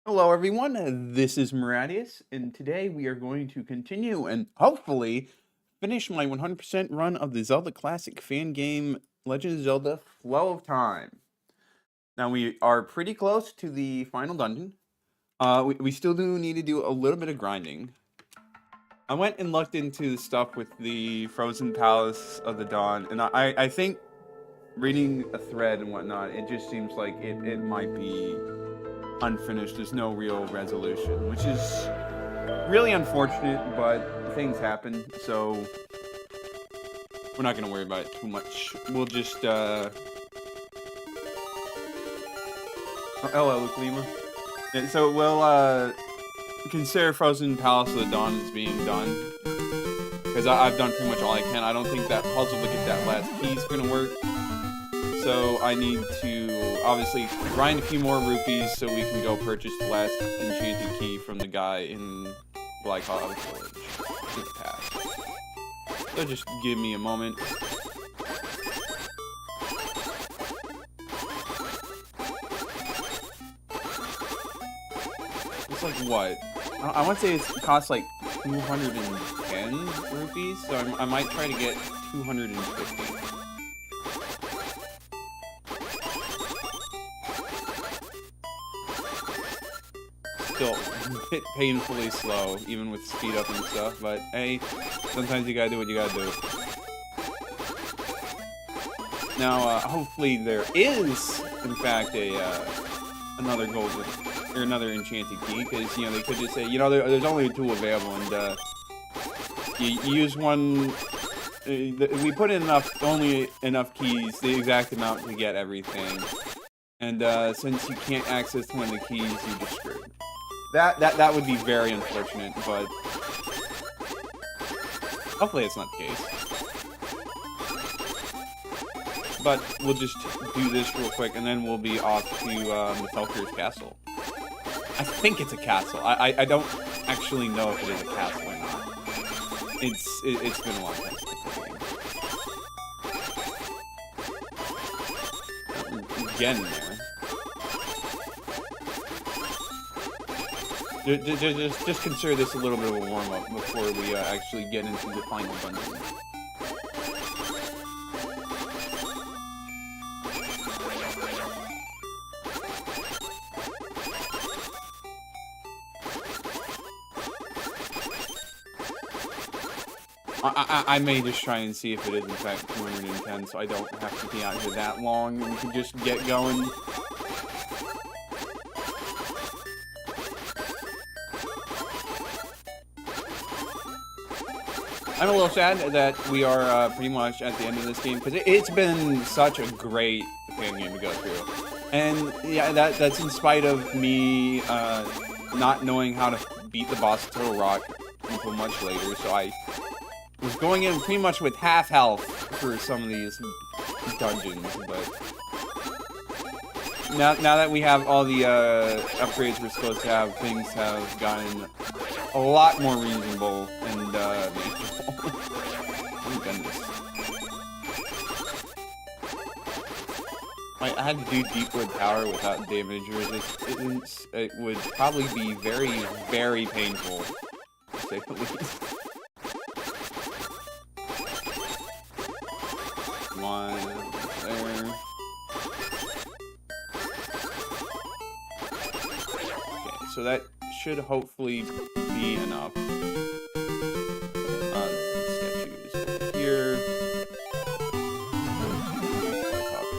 Hello, everyone. This is Maradius, and today we are going to continue and hopefully finish my 100% run of the Zelda Classic fan game Legend of Zelda Flow of Time. Now, we are pretty close to the final dungeon. We still do need to do a little bit of grinding. I went and looked into the stuff with the Frozen Palace of the Dawn, and I think reading a thread and whatnot, it just seems like it might be unfinished. There's no real resolution, which is really unfortunate, but things happen, so we're not gonna worry about it too much. We'll just hello, Luke Lima. And so we'll consider Frozen Palace of the Dawn as being done, because I've done pretty much all I can. I don't think that puzzle to get that last piece is gonna work, so I need to obviously grind a few more rupees so we can go purchase the last enchanted key from the guy in Black Hollow Village in the past. So just give me a moment. It's like what? I want to say it costs like 210 rupees, so I might try to get 250. Still painfully slow, even with speed up and stuff, but hey, sometimes you gotta do what you gotta do. Now, hopefully there is, in fact, another golden, or another enchanted key, because, you know, they could just say, you know, there's only two available, and, you use one, we put in only enough keys, the exact amount to get everything, and, since you can't access one of the keys, you're just screwed. That would be very unfortunate, but hopefully it's not the case. But we'll just do this real quick, and then we'll be off to Metelkir's castle. I think it's a castle. I don't actually know if it is a castle or not. It's been a long time since I played the game. Again there. Just consider this a little bit of a warm-up before we actually get into the final dungeon. I may just try and see if it is in fact 210, so I don't have to be out here that long, and we can just get going. I'm a little sad that we are pretty much at the end of this game, because it's been such a great fan game to go through. And yeah, that's in spite of me not knowing how to beat the boss Turtle Rock until much later, so I was going in pretty much with half health for some of these dungeons, but now that we have all the upgrades we're supposed to have, things have gotten a lot more reasonable and manageable. Oh goodness. I had to do Deepwood Tower without damage resistance. It would probably be very, very painful, to say the least. Come on, there. Okay, so that should hopefully be enough. Statues over here.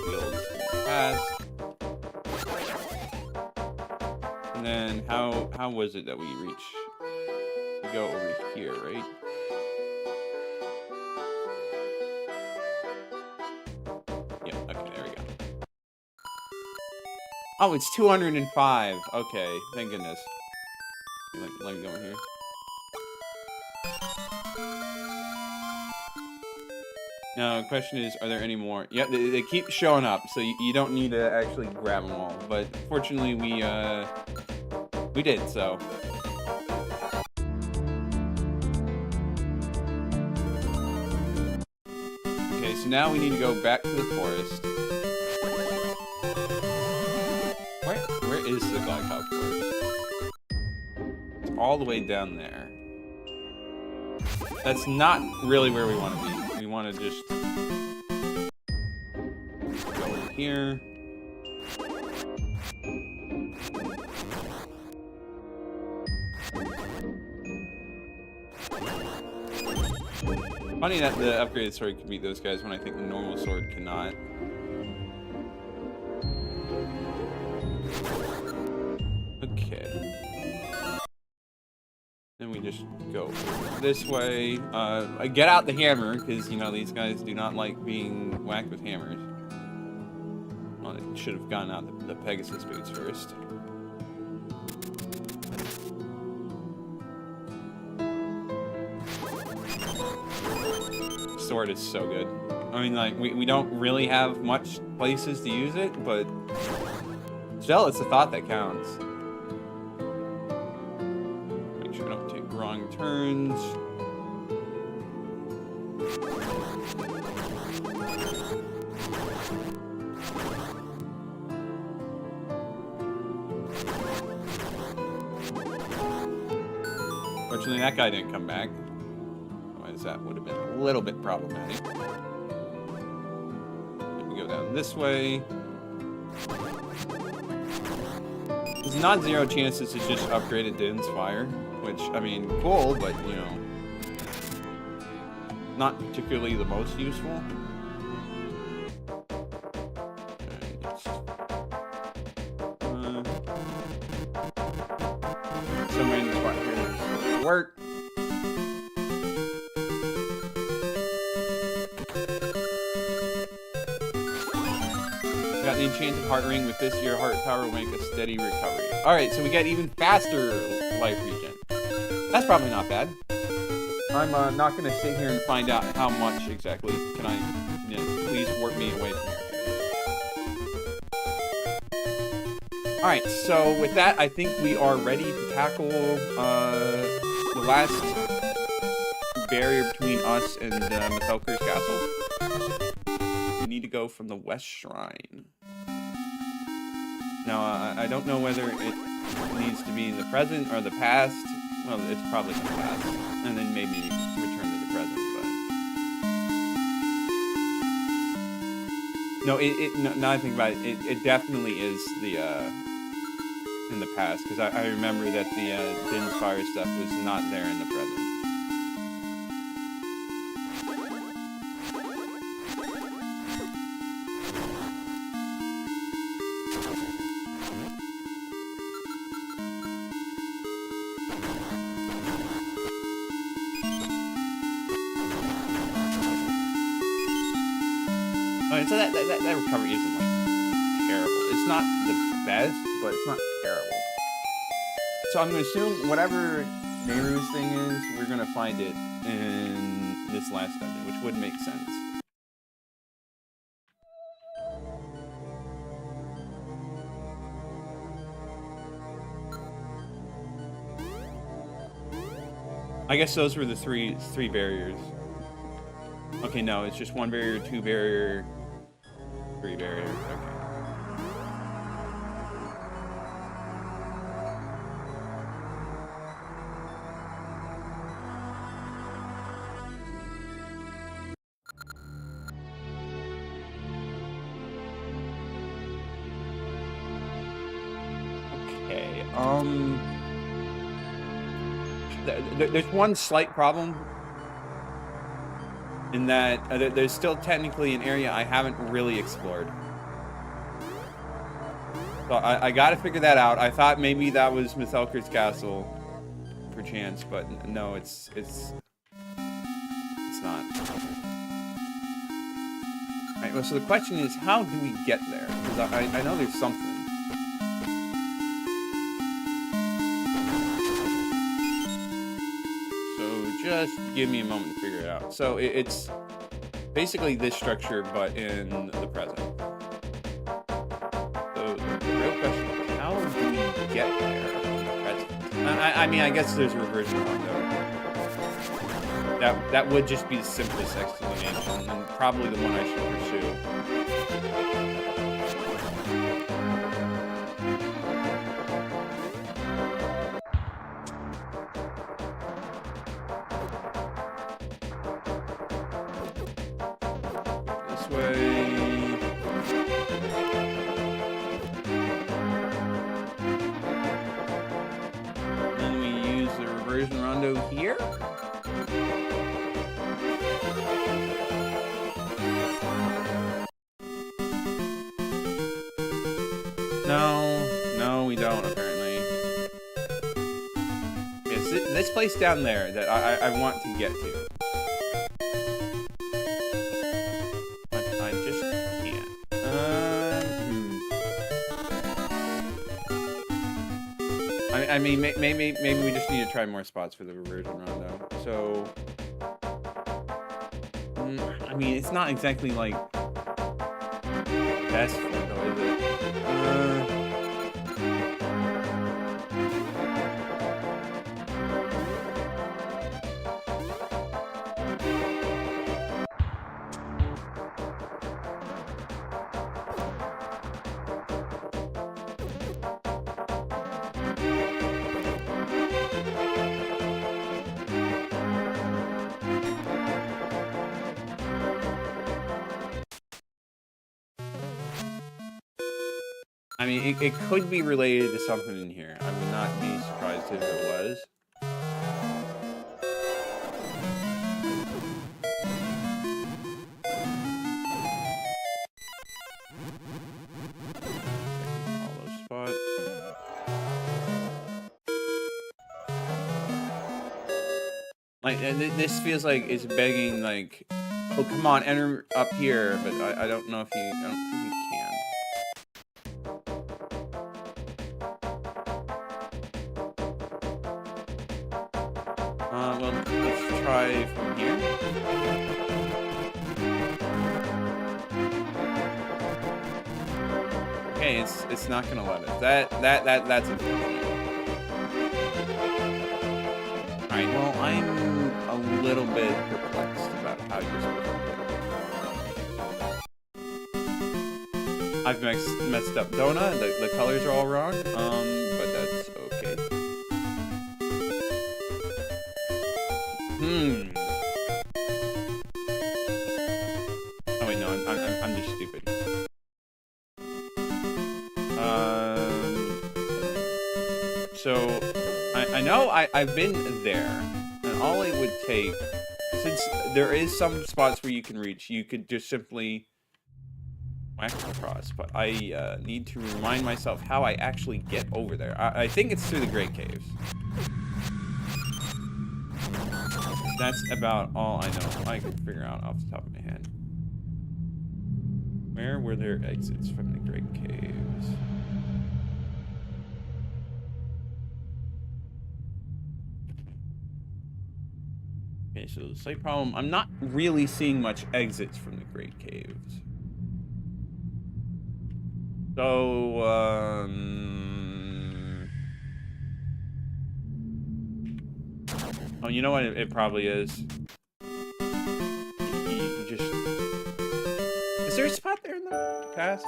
Fields in the past. And then how was it that we reach? We go over here, right? Yeah, okay, there we go. Oh, it's 205. Okay, thank goodness. Let me go in here. Now, the question is, are there any more? Yeah, they keep showing up, so you don't need to actually grab them all. But fortunately, we did, so. Okay, so now we need to go back to the forest. Where is the Black Hawk Forest? all the way down there. That's not really where we want to be. We want to just go over here. Funny that the upgraded sword can beat those guys when I think the normal sword cannot. Okay. Then we just go this way. Get out the hammer, because, you know, these guys do not like being whacked with hammers. Well, they should have gotten out the Pegasus boots first. Sword is so good. I mean, like, we don't really have much places to use it, but still, it's the thought that counts. Make sure I don't take wrong turns. Fortunately, that guy didn't come back. That would have been a little bit problematic. Then we go down this way. There's non-zero chances to just upgrade it to Inspire, which, I mean, cool, but, you know, not particularly the most useful. Some random spot here work. Got the enchanted heart ring. With this, your heart power will make a steady recovery. Alright, so we get even faster life regen. That's probably not bad. I'm not going to sit here and find out how much exactly. Can I, you know, please warp me away from here. Alright, so with that, I think we are ready to tackle the last barrier between us and Methelker's castle. We need to go from the West Shrine. Now, I don't know whether it needs to be in the present or the past. Well, it's probably the past. And then maybe return to the present, but... No, now I think about it, it definitely is the, in the past. Because I remember that the Dinspire stuff was not there in the present. So that recovery isn't, like, terrible. It's not the best, but it's not terrible. So I'm going to assume whatever Nehru's thing is, we're going to find it in this last dungeon, which would make sense. I guess those were the three barriers. Okay, no, it's just one barrier, two barrier, three barrier. Okay. Okay, there's one slight problem. In that there's still technically an area I haven't really explored. So I gotta figure that out. I thought maybe that was Methelker's castle, perchance, but no, it's not. Alright, well, so the question is, how do we get there? Because I know there's something. Just give me a moment to figure it out. So it's basically this structure, but in the present. So the real question is, how do we get there in the present? I mean, I guess there's a reverse one, though. That would just be the simplest explanation, and probably the one I should pursue. this way. Then we use the reversion rondo here. No, we don't, apparently. It's this place down there that I want to get to. But I just can't. I mean, maybe we just need to try more spots for the reversion rondo. So, I mean, it's not exactly like best though, is it? I mean, it could be related to something in here. I would not be surprised if it was. All those spots. Like, and this feels like it's begging, like, oh, come on, enter up here, but I don't know if I don't think you can. Well, let's try from here. Okay, it's not gonna let us. That's unfortunate. Alright, well, I'm a little bit perplexed about how you're supposed to do it. I've messed up Donut. The colors are all wrong. But that's okay. Oh wait, no, I'm just stupid. So I know I've been there, and all it would take, since there is some spots where you can reach, you could just simply whack across. But I need to remind myself how I actually get over there. I think it's through the Great Caves. That's about all I know. I can figure out off the top of my head. Where were there exits from the Great Caves? Okay, so the slight problem, I'm not really seeing much exits from the Great Caves. So, oh, you know what? It probably is. You just... Is there a spot there in the past?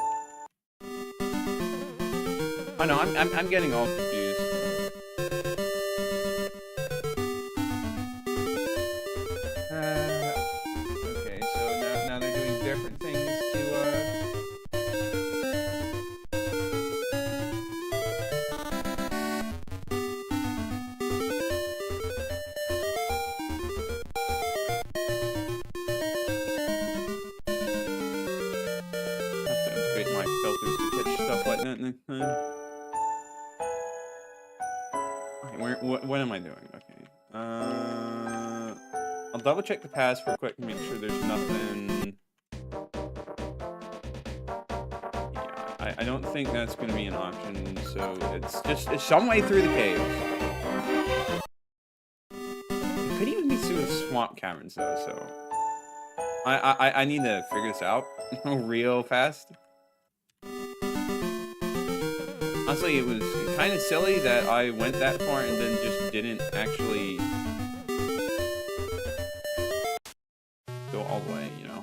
Oh no, I'm getting all confused. Okay, so now they're doing different things to my filters to catch stuff like that next time. Okay, what am I doing? Okay. I'll double check the pass real quick and make sure there's nothing. Yeah, I don't think that's going to be an option, so it's some way through the caves. It could even be through the swamp caverns though, so I need to figure this out real fast. Honestly, it was kind of silly that I went that far and then just didn't actually go all the way, you know?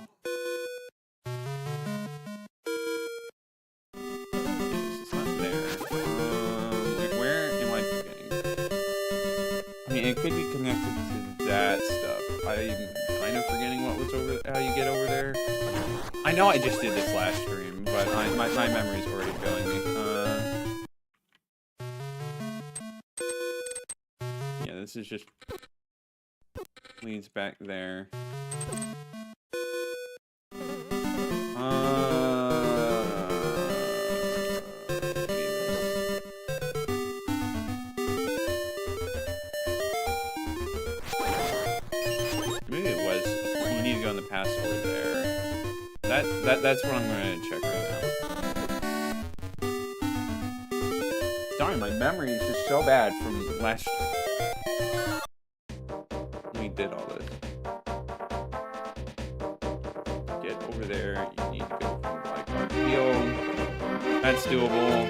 It's not there. Where am I forgetting? I mean, it could be connected to that stuff. I'm kind of forgetting what was how you get over there. I know I just did this last stream, but my memory's already failing me. Yeah, this is just leads back there. Maybe it was. You need to go in the password there. That's what I'm gonna check right now. Darn, my memory is just so bad from last year. We did all this. Get over there. You need to go from Black Rock Field. That's doable.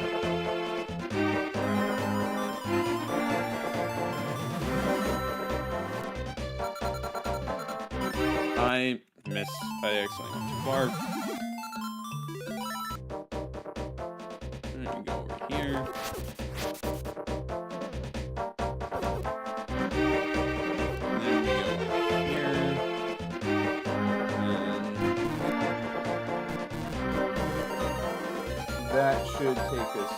I actually went too far. And then we go over here. And then we go over here. And that should take us.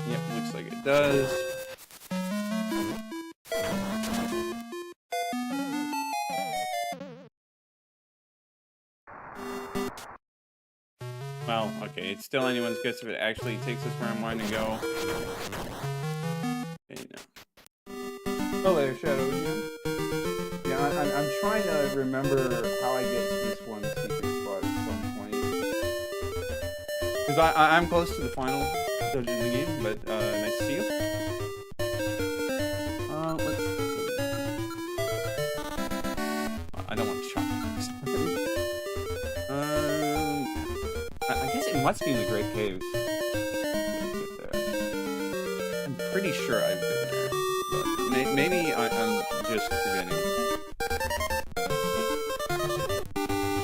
Yep, looks like it does. Well, okay, it's still anyone's guess if it actually takes us where I'm wanting to go. Okay, no. Oh, there's Shadow again. Yeah, I'm trying to remember how I get to this one secret spot at some point. Because I'm close to the final dungeon in the game, but nice to see you. Let's see. I don't want to chop this. I guess it must be in the Great Caves. Get there. I'm pretty sure I've been there, but maybe I'm just forgetting.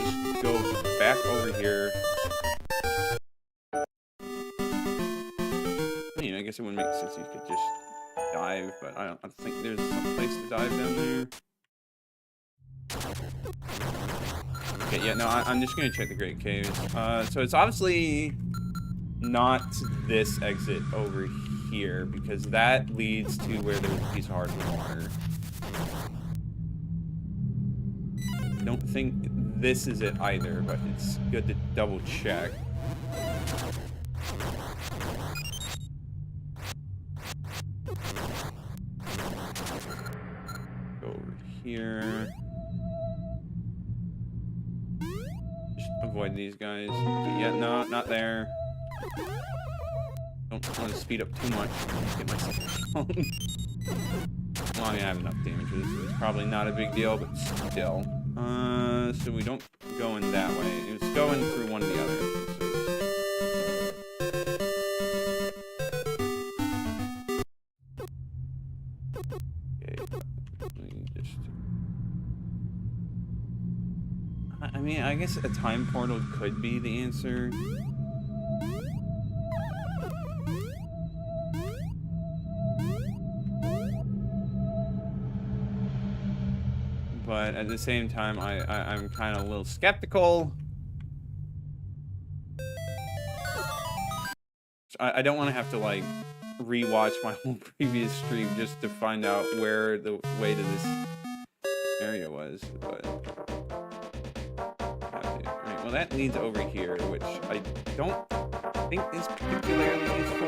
Just go back over here. I mean, I guess it wouldn't make sense you could just dive, but I don't think there's some place to dive down there. Okay, yeah, no, I'm just gonna check the Great Caves. So it's obviously not this exit over here, because that leads to where there's a piece of hard water. I don't think this is it either, but it's good to double check. Go over here. Avoid these guys. Okay, yeah, no, not there. Don't want to speed up too much. Get myself down. Well, I mean, I have enough damages, so it's probably not a big deal, but still. So we don't go in that way. It's going through one of the other entrances. Okay, I mean, I guess a time portal could be the answer. But at the same time, I'm kind of a little skeptical. I don't want to have to, like, rewatch my whole previous stream just to find out where the way to this area was, but... Alright, well that leads over here, which I don't think is particularly useful.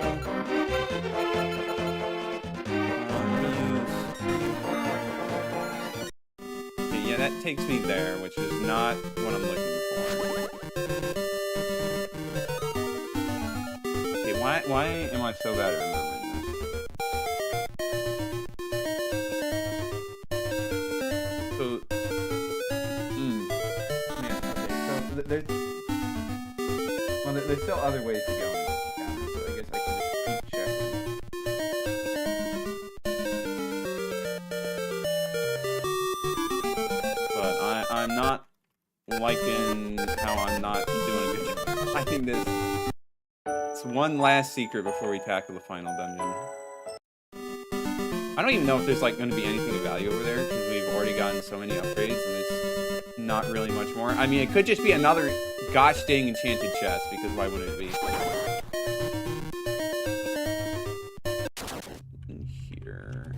Okay, yeah, that takes me there, which is not what I'm looking for. Okay, why am I so bad at remembering this? So, man, okay, so there's still other ways to go in this encounter, so I guess I can just keep checking. But I'm not liking how I'm not doing a good job finding this. It's one last secret before we tackle the final dungeon. I don't even know if there's like going to be anything of value over there because we've already gotten so many upgrades and there's not really much more. I mean, it could just be another gosh dang enchanted chest because why wouldn't it be? In here.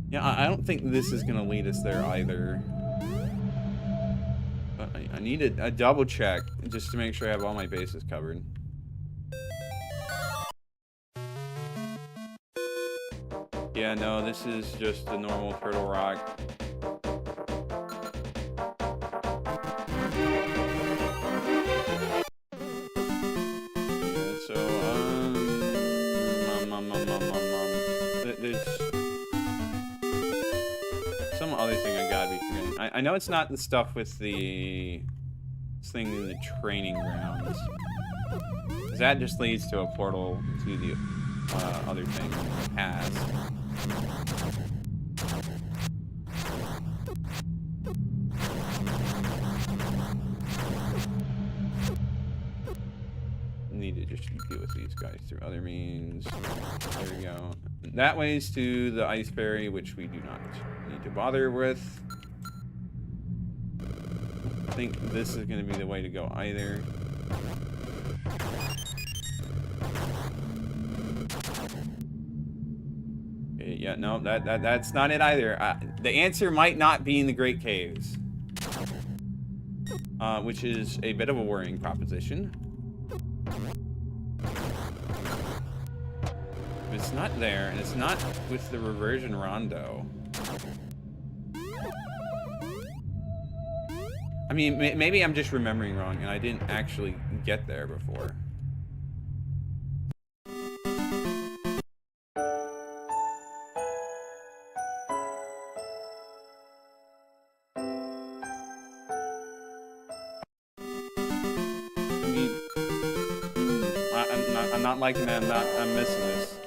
Yeah, I don't think this is going to lead us there either. But I need a double check just to make sure I have all my bases covered. Yeah, no, this is just a normal turtle rock. Yeah, so, there's some other thing I gotta be forgetting. I know it's not the stuff with the thing in the training grounds. Because that just leads to a portal to the other thing, past. Need to just deal with these guys through other means. There we go. That way's to the ice fairy, which we do not need to bother with. I think this is going to be the way to go either. Okay, yeah, no, that's not it either. The answer might not be in the Great Caves, which is a bit of a worrying proposition. It's not there, and it's not with the reversion rondo. I mean, maybe I'm just remembering wrong, and I didn't actually get there before. I mean, I'm not liking that. I'm missing this.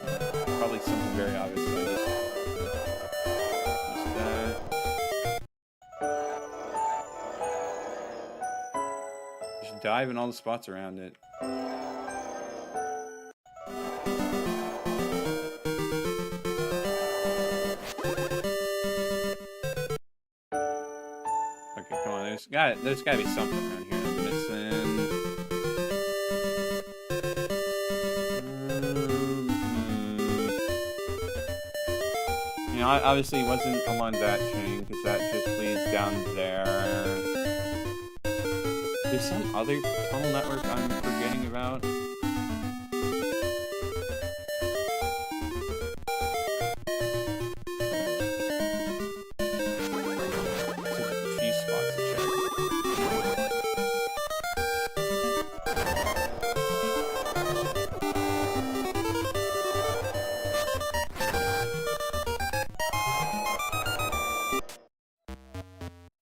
Probably something very obvious. So I just dive in all the spots around it. Okay, come on. There's gotta be something around here I'm missing. You know, obviously it wasn't along that chain because that just leads down there. There's some other tunnel network I'm forgetting about.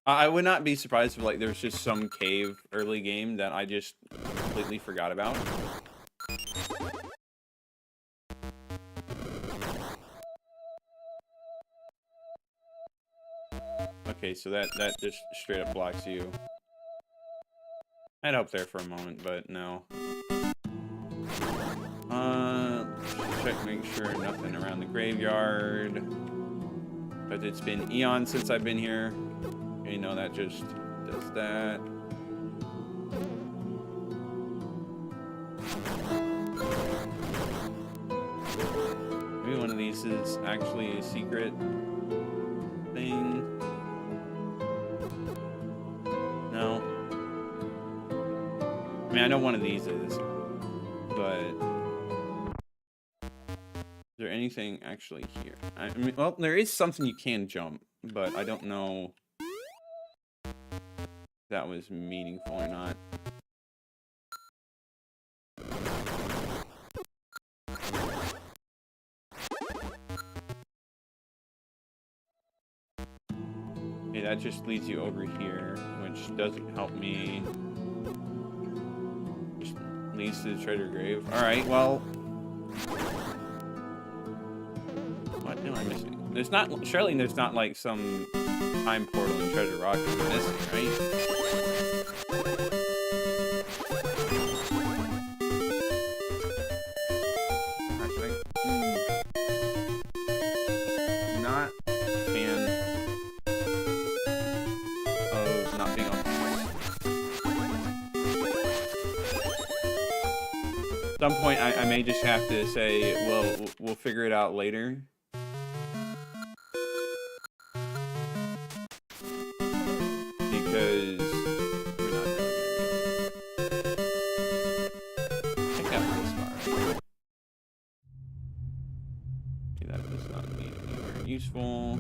I would not be surprised if like there was just some cave early game that I just completely forgot about. Okay, so that just straight up blocks you. I had hope there for a moment, but no. Check, make sure nothing around the graveyard. But it's been eons since I've been here. You know, that just does that. Maybe one of these is actually a secret thing. No. I mean, I know one of these is, but is there anything actually here? I mean, well, there is something you can jump, but I don't know if that was meaningful or not. Okay, that just leads you over here, which doesn't help me. Just Leads to the treasure grave. Alright, well... What am I missing? There's not... Surely there's not, like, some time portal in Treasure Rock I'm missing, right? Not a fan of not being on. At some point, I may just have to say, well, we'll figure it out later. Because we're not really gonna do it. Check out this far. See, that does not need to be very useful.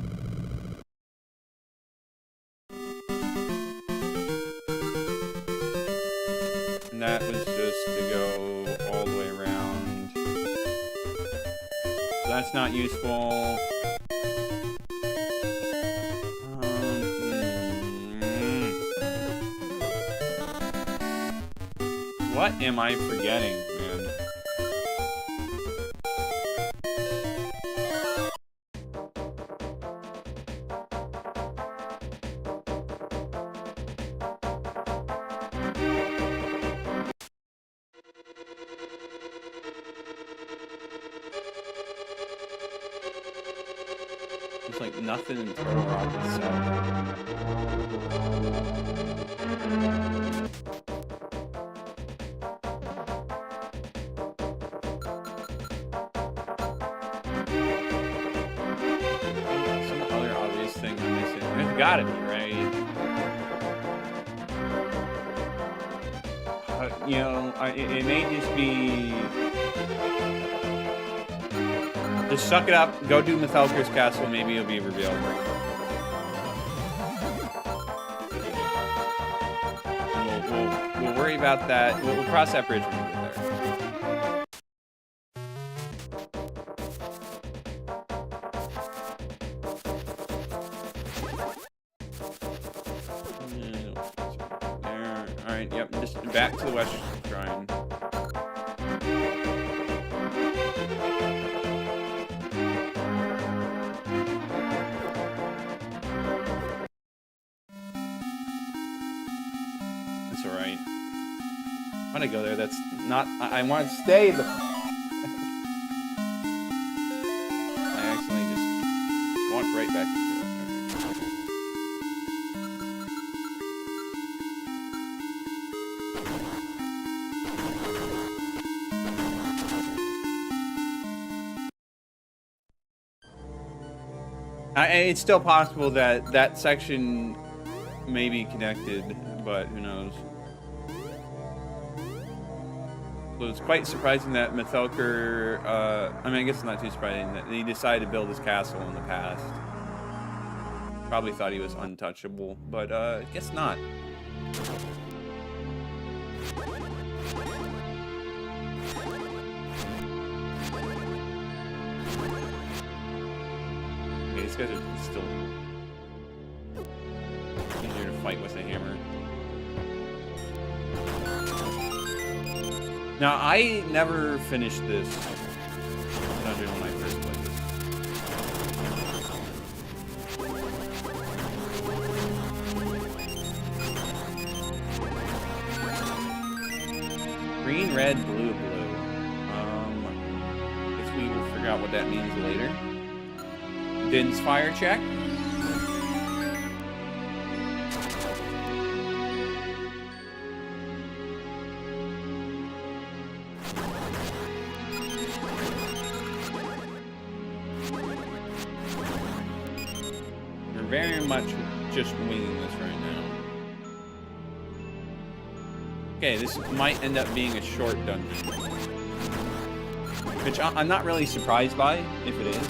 And that was just to go all the way around. So that's not useful. What am I forgetting, man? There's like nothing in Turtle Rock itself. Gotta be, right? You know, it may just be... Just suck it up, go do Mythalker's Castle, maybe it'll be revealed. And we'll worry about that. We'll cross that bridge when we get there. Yep, just back to the West Shrine. That's alright. I want to go there, that's not... I want to stay the... I accidentally just walked right back into it. It's still possible that that section may be connected, but who knows. So it's quite surprising that Mythalker, I mean, I guess it's not too surprising that he decided to build his castle in the past. Probably thought he was untouchable, but I guess not. These guys are still easier to fight with a hammer. Now, I never finished this dungeon when I first played this. Green, red, blue, blue. Guess we will figure out what that means later. Din's fire check. We're very much just winging this right now. Okay, this might end up being a short dungeon. Which I'm not really surprised by, if it is.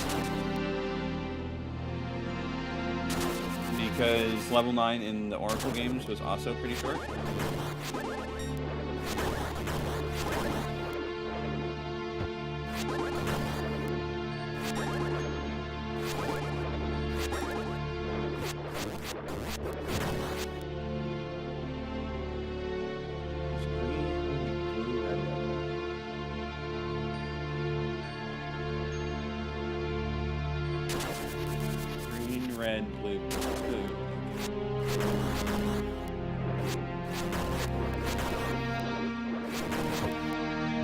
Because level 9 in the Oracle games was also pretty short. red, blue, blue.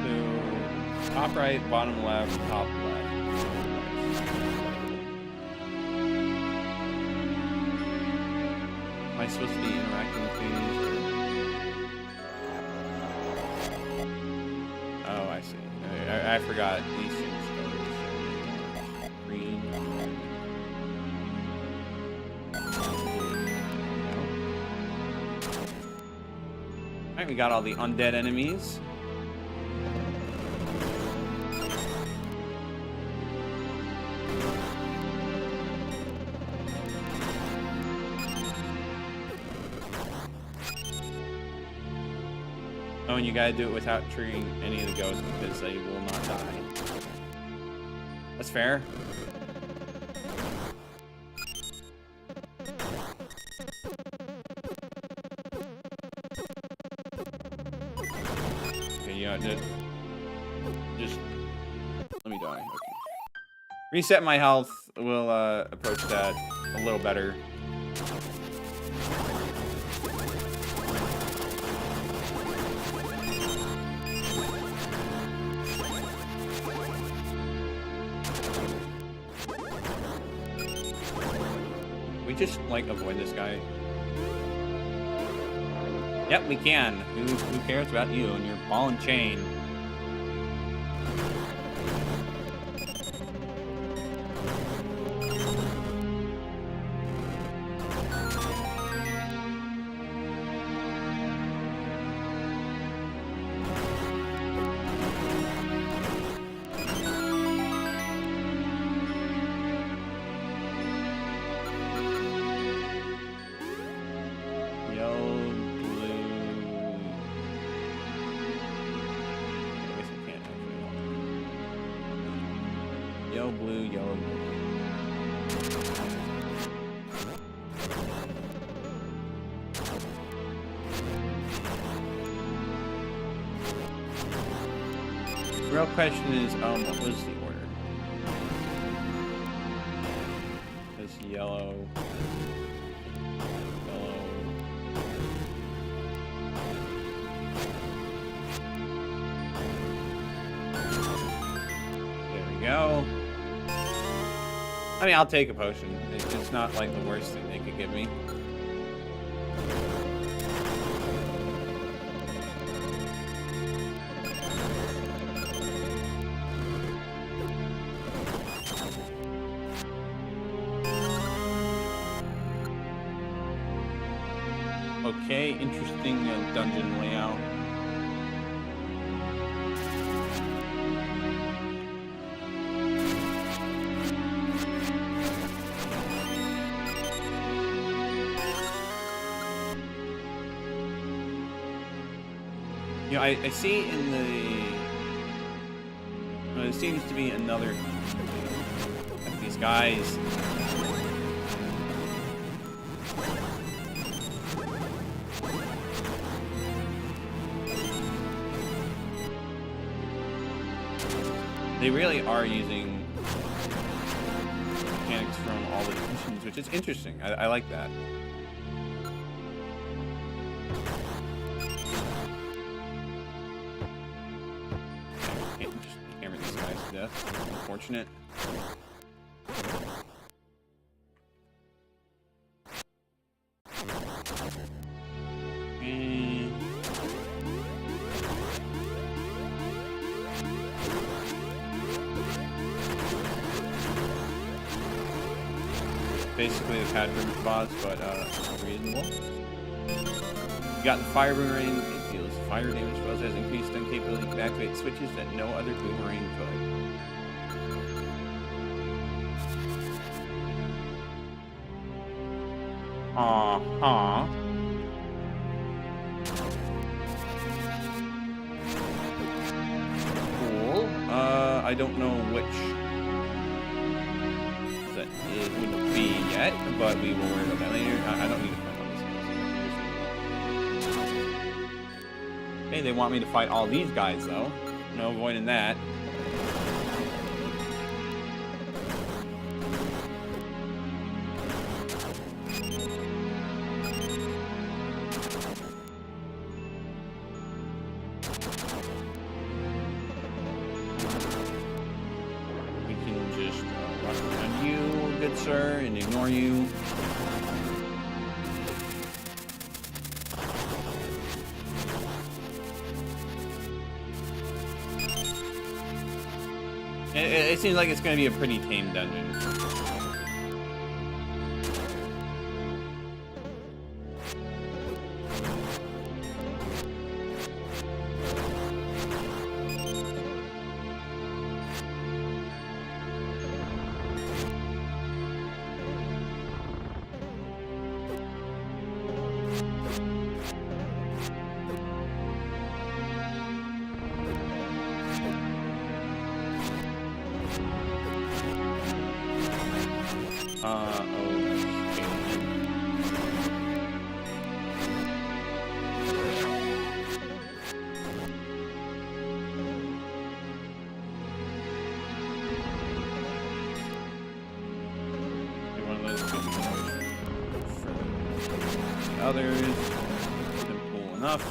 So, top right, bottom left, top left. Am I supposed to be interacting with these? Oh, I see. I forgot these things. Green. Alright, we got all the undead enemies. Oh, and you gotta do it without triggering any of the ghosts because they will not die. That's fair. Okay, you know, just let me die. Okay. Reset my health. We'll approach that a little better. We just like avoid this guy. Yep, we can. Who cares about you and your ball and chain? Yellow, blue, yellow, blue. The real question is, what was the order? Because yellow, yellow. There we go. I mean, I'll take a potion. It's not like the worst thing they could give me. Okay, interesting dungeon layout. You know, I see in the... there seems to be another... these guys... They really are using mechanics from all the dimensions, which is interesting. I like that. Can't just hammer these guys to death. Unfortunate. Basically the pad room boss, but reasonable. You got the fire boomerang. It deals fire damage, as well as has increased stun capability to activate switches that no other boomerang could. Cool. I don't know which that it would be yet, but we will worry about that later. I don't need to fight all these guys. Okay, they want me to fight all these guys, though. No avoiding that. sir, and ignore you. It seems like it's going to be a pretty tame dungeon. Others, simple enough.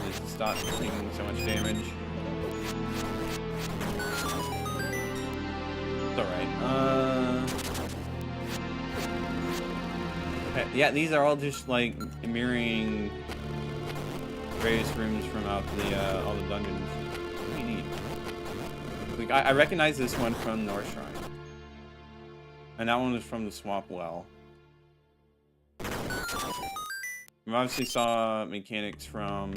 Just stop taking so much damage. It's alright. Okay, yeah, these are all just like mirroring various rooms from out the all the dungeons. Pretty neat. Like I recognize this one from North Shrine. And that one was from the Swamp Well. We obviously saw mechanics from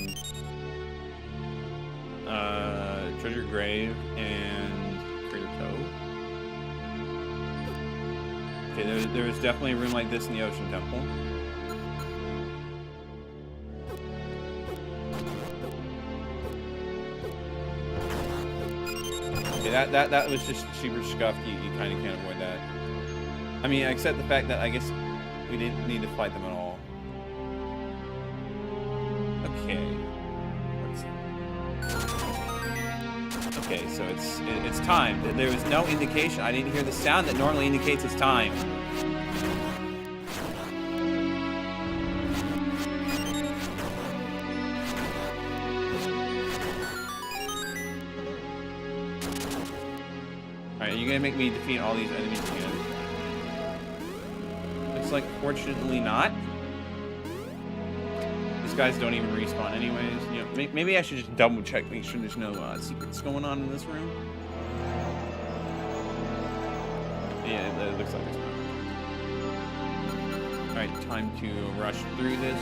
Treasure Grave and Crater Cove. Okay, there was definitely a room like this in the Ocean Temple. Okay, that was just super scuffed. You kind of can't avoid that. I mean, except the fact that I guess we didn't need to fight them at all. Okay. Okay, so it's time. There was no indication. I didn't hear the sound that normally indicates it's time. Alright, are you gonna make me defeat all these enemies again? Looks like fortunately not. These guys don't even respawn anyways. You know, maybe I should just double check, make sure there's no secrets going on in this room. Yeah, it looks like there's not. Alright, time to rush through this.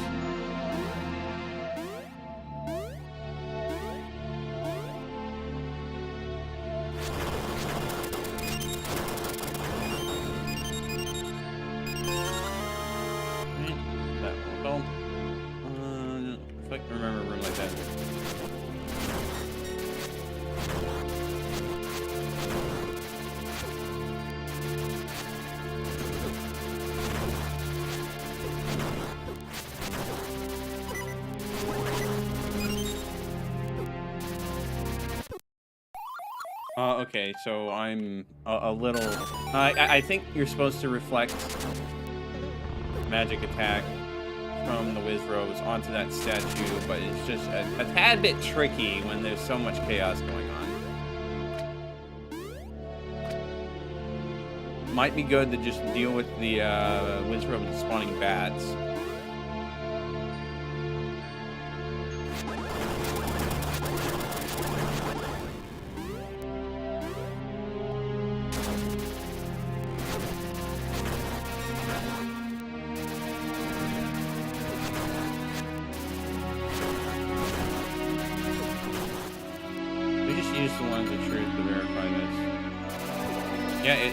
Okay, so I'm a little... I think you're supposed to reflect magic attack from the Wizrobes onto that statue, but it's just a tad bit tricky when there's so much chaos going on. Might be good to just deal with the Wizrobe spawning bats.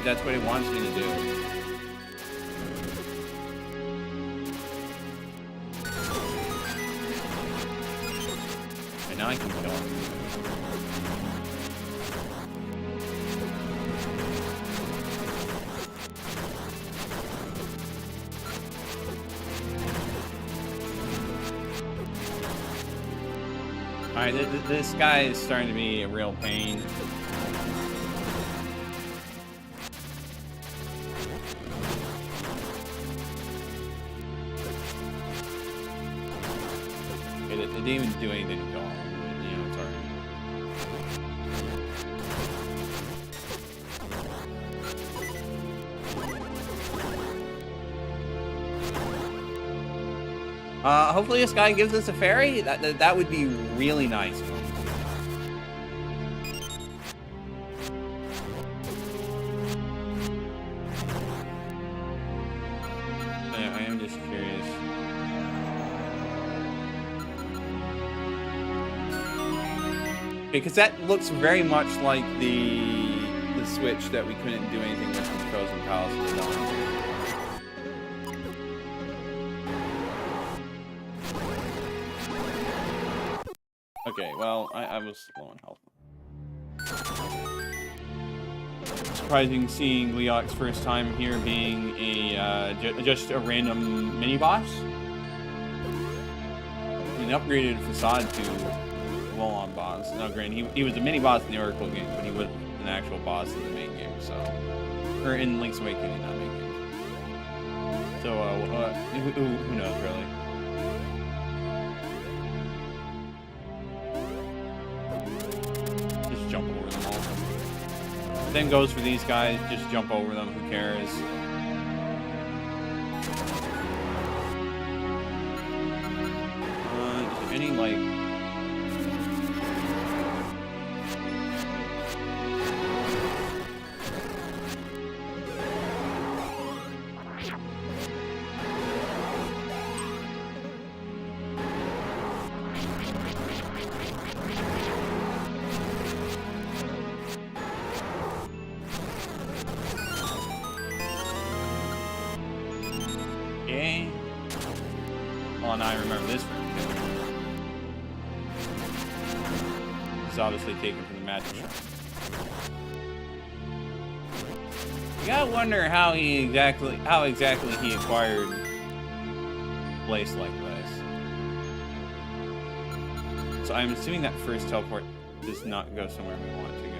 That's what it wants me to do. And now I can kill him. Alright, this guy is starting to be a real pain. They didn't even do anything to kill him, but, you know, it's alright. Hopefully this guy gives us a fairy. That would be really nice. I am just curious. Because that looks very much like the Switch that we couldn't do anything with in Frozen Palace of the Dawn. Okay, well, I was low on health. Surprising seeing Leok's first time here being a just a random mini boss. I mean, upgraded Facade to full-on boss. Now, granted, he was a mini boss in the Oracle game, but he was an actual boss in the main game. So, or in Link's Awakening, not main game. So, who knows really? Jump over them all. Same goes for these guys. Just jump over them. Who cares? Is there any like? Well, now I remember this room too. It's obviously taken from the magic shop. You gotta wonder how exactly he acquired a place like this. So I'm assuming that first teleport does not go somewhere we want it to go.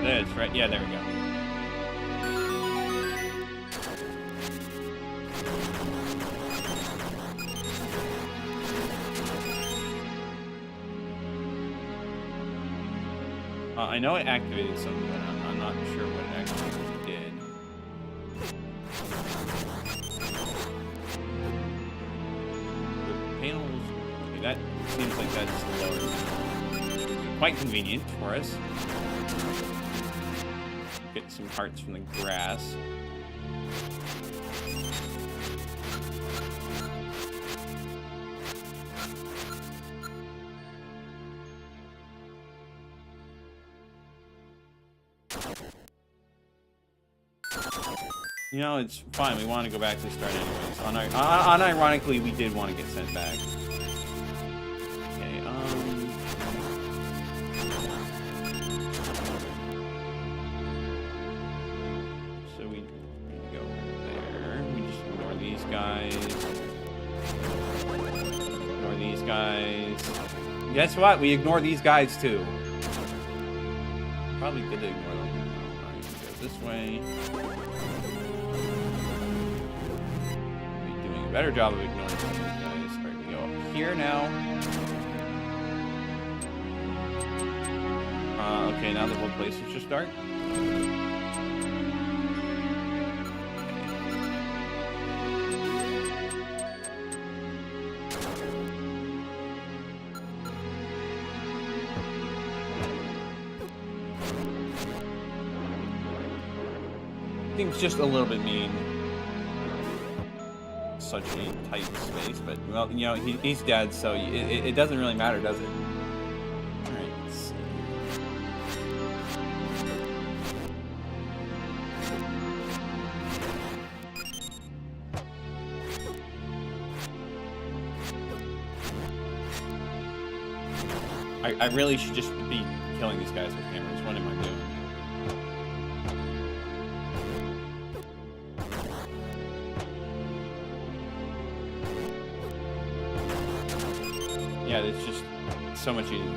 This, right? Yeah, there we go. I know it activated something, but I'm not sure what it actually did. The panels, okay, that seems like that's lower. Quite convenient for us. Get some hearts from the grass. You know, it's fine. We want to go back to the start anyways. Unironically, we did want to get sent back. Okay, so we go there. We just ignore these guys. Ignore these guys. Guess what? We ignore these guys too. Probably good to ignore them. Alright, we go this way. Better job of ignoring some of these guys. Alright, we go up here now. Okay, now the whole place is just dark. Seems just a little bit mean. Such a tight space, but well, you know, he's dead, so it doesn't really matter, does it? Alright, let's see. I really should just be killing these guys with hammers. What am I doing? Yeah, it's just so much easier to deal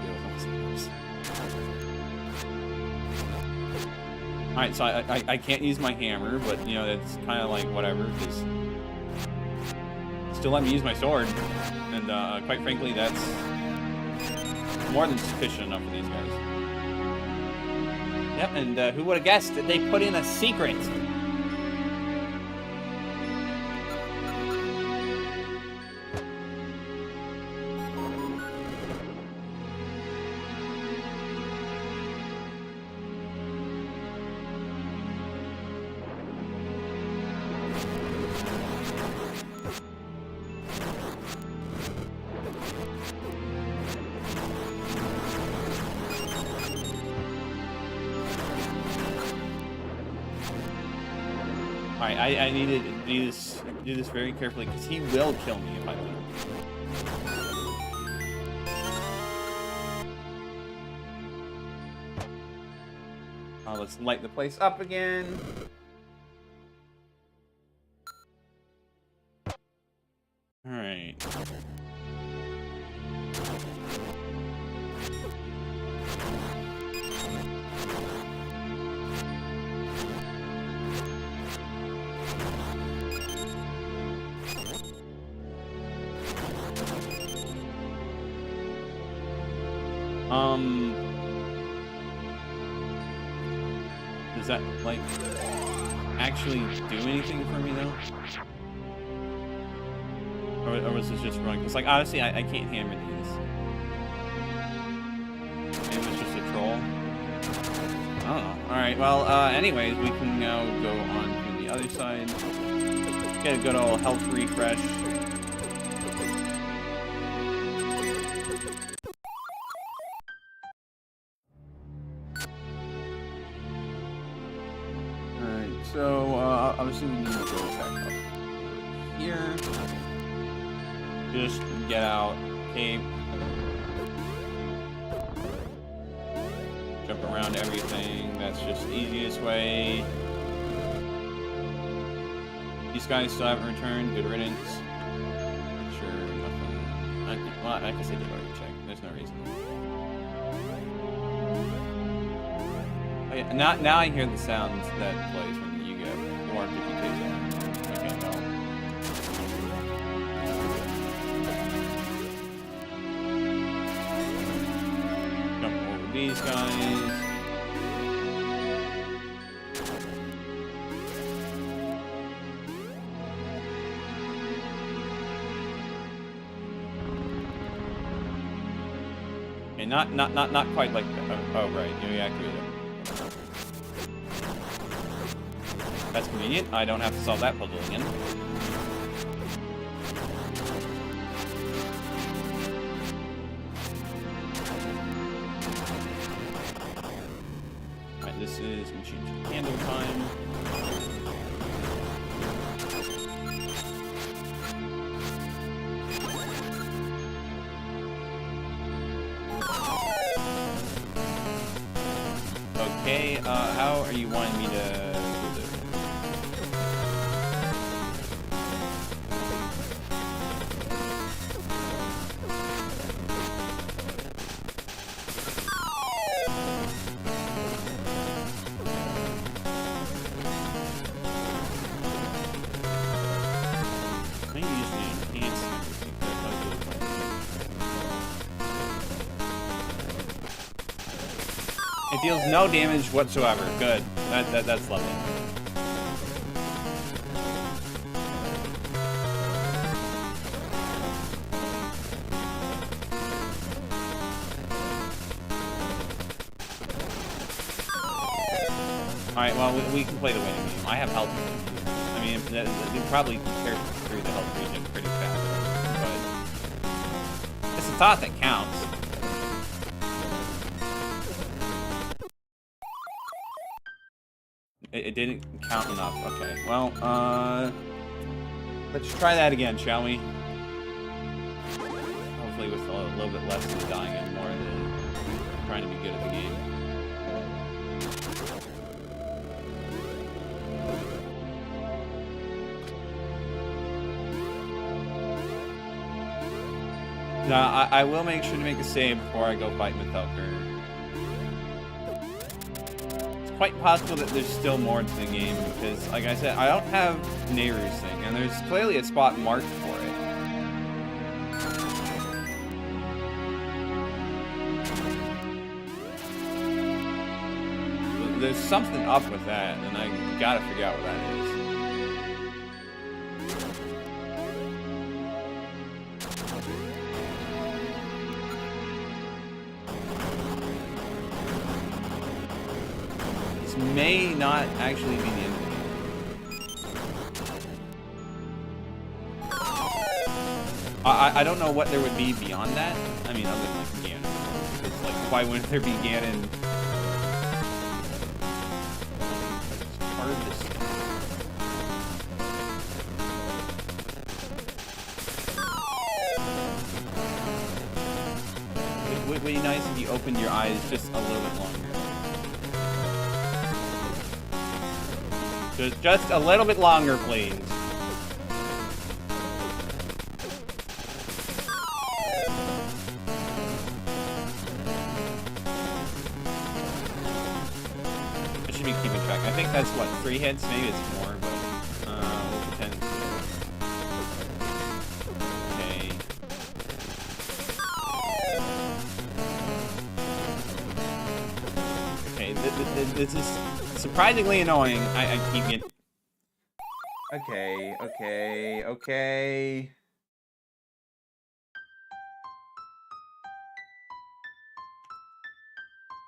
with. Alright, so I can't use my hammer, but, you know, that's kind of like whatever, because still let me use my sword. And, quite frankly, that's more than sufficient enough for these guys. Yep, and who would have guessed that they put in a secret? Alright, I need to do this very carefully, because he will kill me if I leave. Let's light the place up again. Alright. Does that, like, actually do anything for me, though? Or was this just wrong? Because, like, honestly, I can't hammer these. Maybe it's just a troll? I don't know. Alright, well, anyways, we can now go on to the other side. Get a good old health refresh. So, obviously we need to go back up here. Just get out, cape. Jump around everything. That's just the easiest way. These guys still haven't returned. Good riddance. Sure, nothing. Well, I guess I did already check. There's no reason. Oh, yeah. Now I hear the sounds that plays when you get warped if you take it. I can't tell. Jump over these guys. Okay, not quite like that. Oh right, you activated it. That's convenient. I don't have to solve that puzzle again. Alright, this is machine handle time. Okay, how are you wanting me to do this? It deals no damage whatsoever. Good. That's lovely. Alright, well, we can play the winning game. I have health. I mean, you probably can tear through the health region pretty fast. But it's a thought that counts. It didn't count enough. Okay, well, let's try that again, shall we? Hopefully with a little bit less of dying and more than trying to be good at the game. No, I will make sure to make a save before I go fight Mythelker. It's quite possible that there's still more to the game because, like I said, I don't have Nehru's thing, and there's clearly a spot marked for it. There's something up with that, and I gotta figure out what that is. May not actually be the end of the game. I don't know what there would be beyond that. I mean, other than like Ganon. It's like, why wouldn't there be Ganon? It's hard to see. It would be nice if you opened your eyes just a little bit longer. Just a little bit longer, please. I should be keeping track. I think that's what, 3 hits? Maybe it's more, but we'll pretend it's 2. Okay. Okay, this is surprisingly annoying. I keep getting... Okay.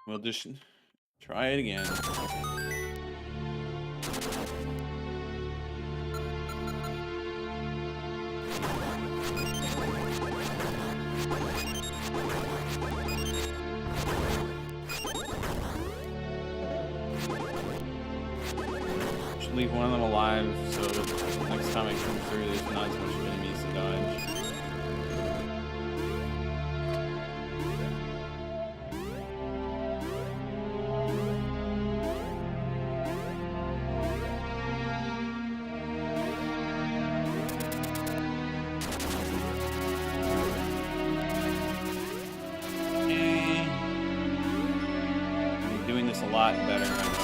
We'll just try it again. Leave one of them alive, so next time I come through, there's not as much enemies to dodge. Okay. I'm doing this a lot better, I know.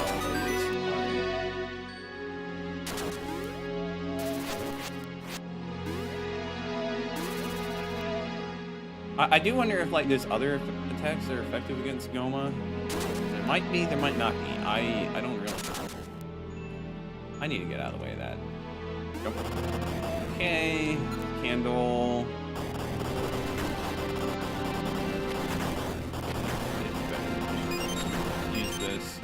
I do wonder if, like, there's other attacks that are effective against Goma. There might be, there might not be. I don't really know. I need to get out of the way of that. Go. Okay. Candle. Use this.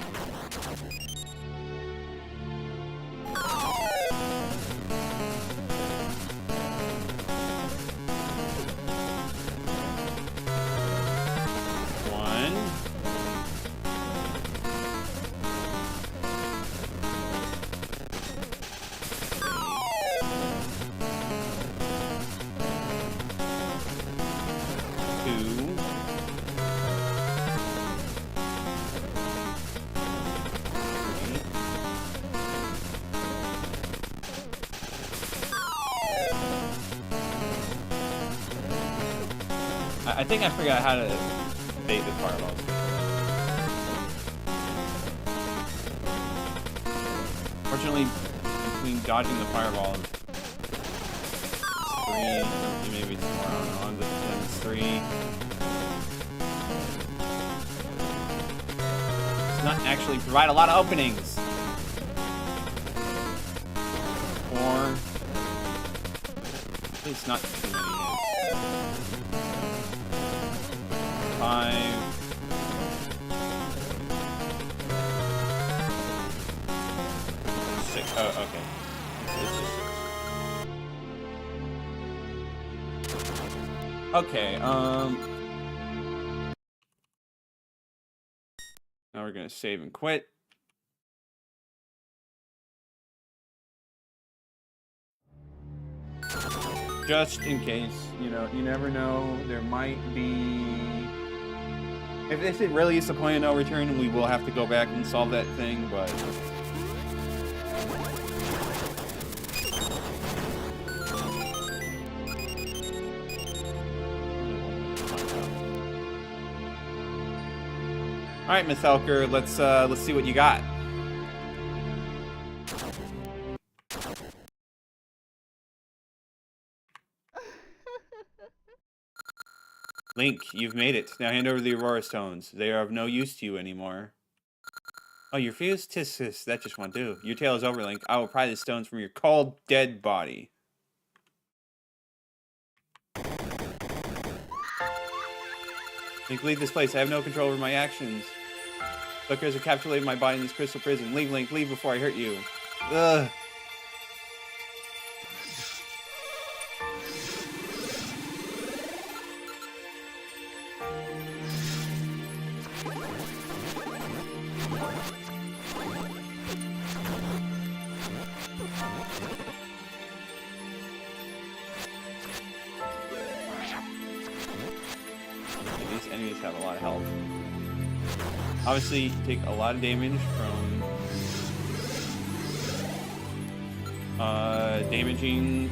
I think I forgot how to bait the fireballs. Fortunately, between dodging the fireballs, it's 3, maybe it's 4, I don't know, but then it's 3. It's not actually provide a lot of openings. 4. It's not too many hits. 5. 6. Oh, okay. It's just 6. Okay, now we're gonna save and quit. Just in case, you know, you never know, there might be... If this really is the point of no return, we will have to go back and solve that thing, but... right, Miss Helker, let's see what you got. Link, you've made it. Now hand over the Aurora Stones. They are of no use to you anymore. Oh, you're fused? Tis, that just won't do. Your tale is over, Link. I will pry the stones from your cold, dead body. Link, leave this place. I have no control over my actions. Suckers have captured my body in this crystal prison. Leave, Link. Leave before I hurt you. Ugh. These enemies have a lot of health. Obviously, you take a lot of damage from damaging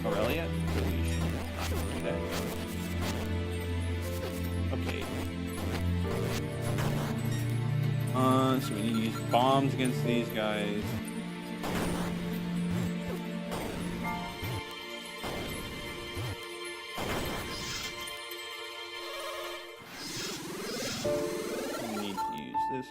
Aurelia. So we should not do that. Okay. So we need to use bombs against these guys. This.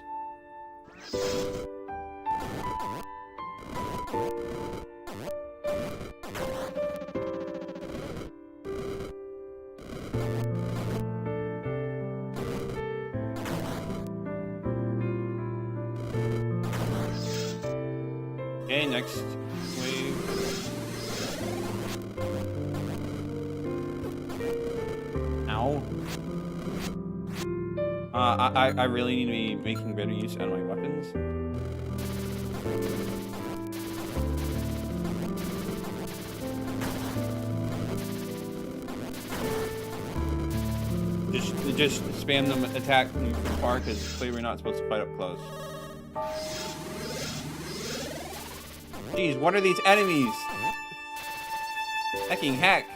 Okay, next wave. Ow. I really need to be making better use out of my weapons. Just spam them, attack them from far, because clearly we're not supposed to fight up close. Jeez, what are these enemies? Hecking heck.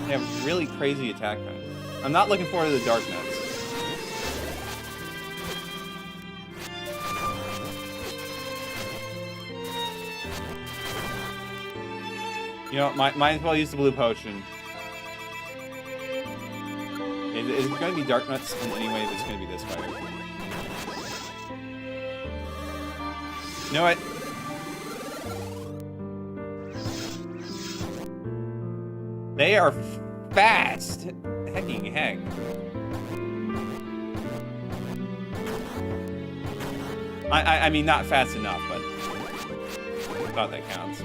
They have really crazy attack time. I'm not looking forward to the Dark Nuts. You know, might as well use the blue potion. Is it going to be Dark Nuts in any way? It's going to be this fighter. You know what? They are fast. Hecking heck. I mean, not fast enough, but I thought that counts.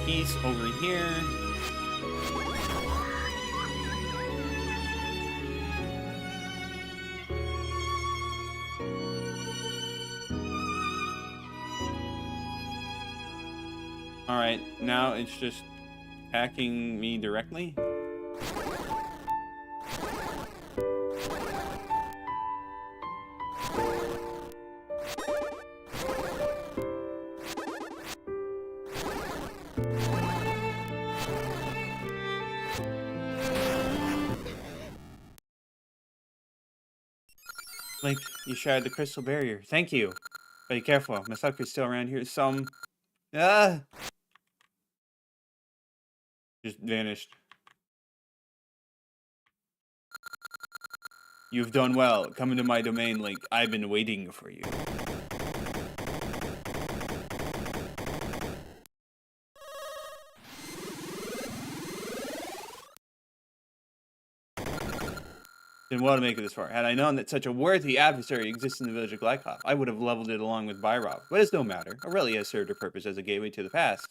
Keys over here. Alright, now it's just attacking me directly. Link, you shattered the crystal barrier. Thank you. But be careful. My sucker's still around here. Some... Ah! Just vanished. You've done well. Come into my domain, Link. I've been waiting for you. Did well to make it this far. Had I known that such a worthy adversary exists in the village of Glycop, I would have leveled it along with Byrov. But it's no matter. Aurelia has served her purpose as a gateway to the past.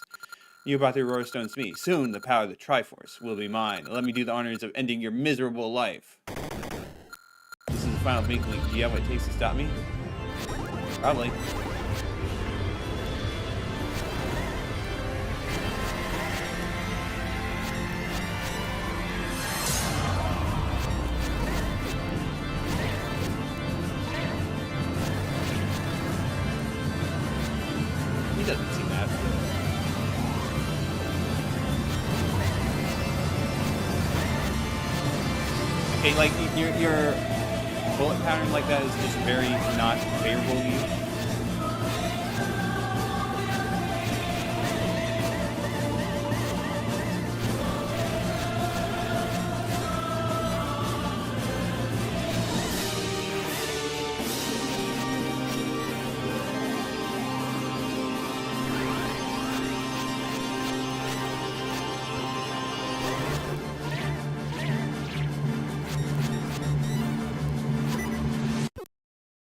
You brought the Aurora Stones to me. Soon, the power of the Triforce will be mine. Let me do the honors of ending your miserable life. This is the final big link. Do you have what it takes to stop me? Probably. He doesn't seem that. Okay, like your bullet pattern like that is just very not favorable to you.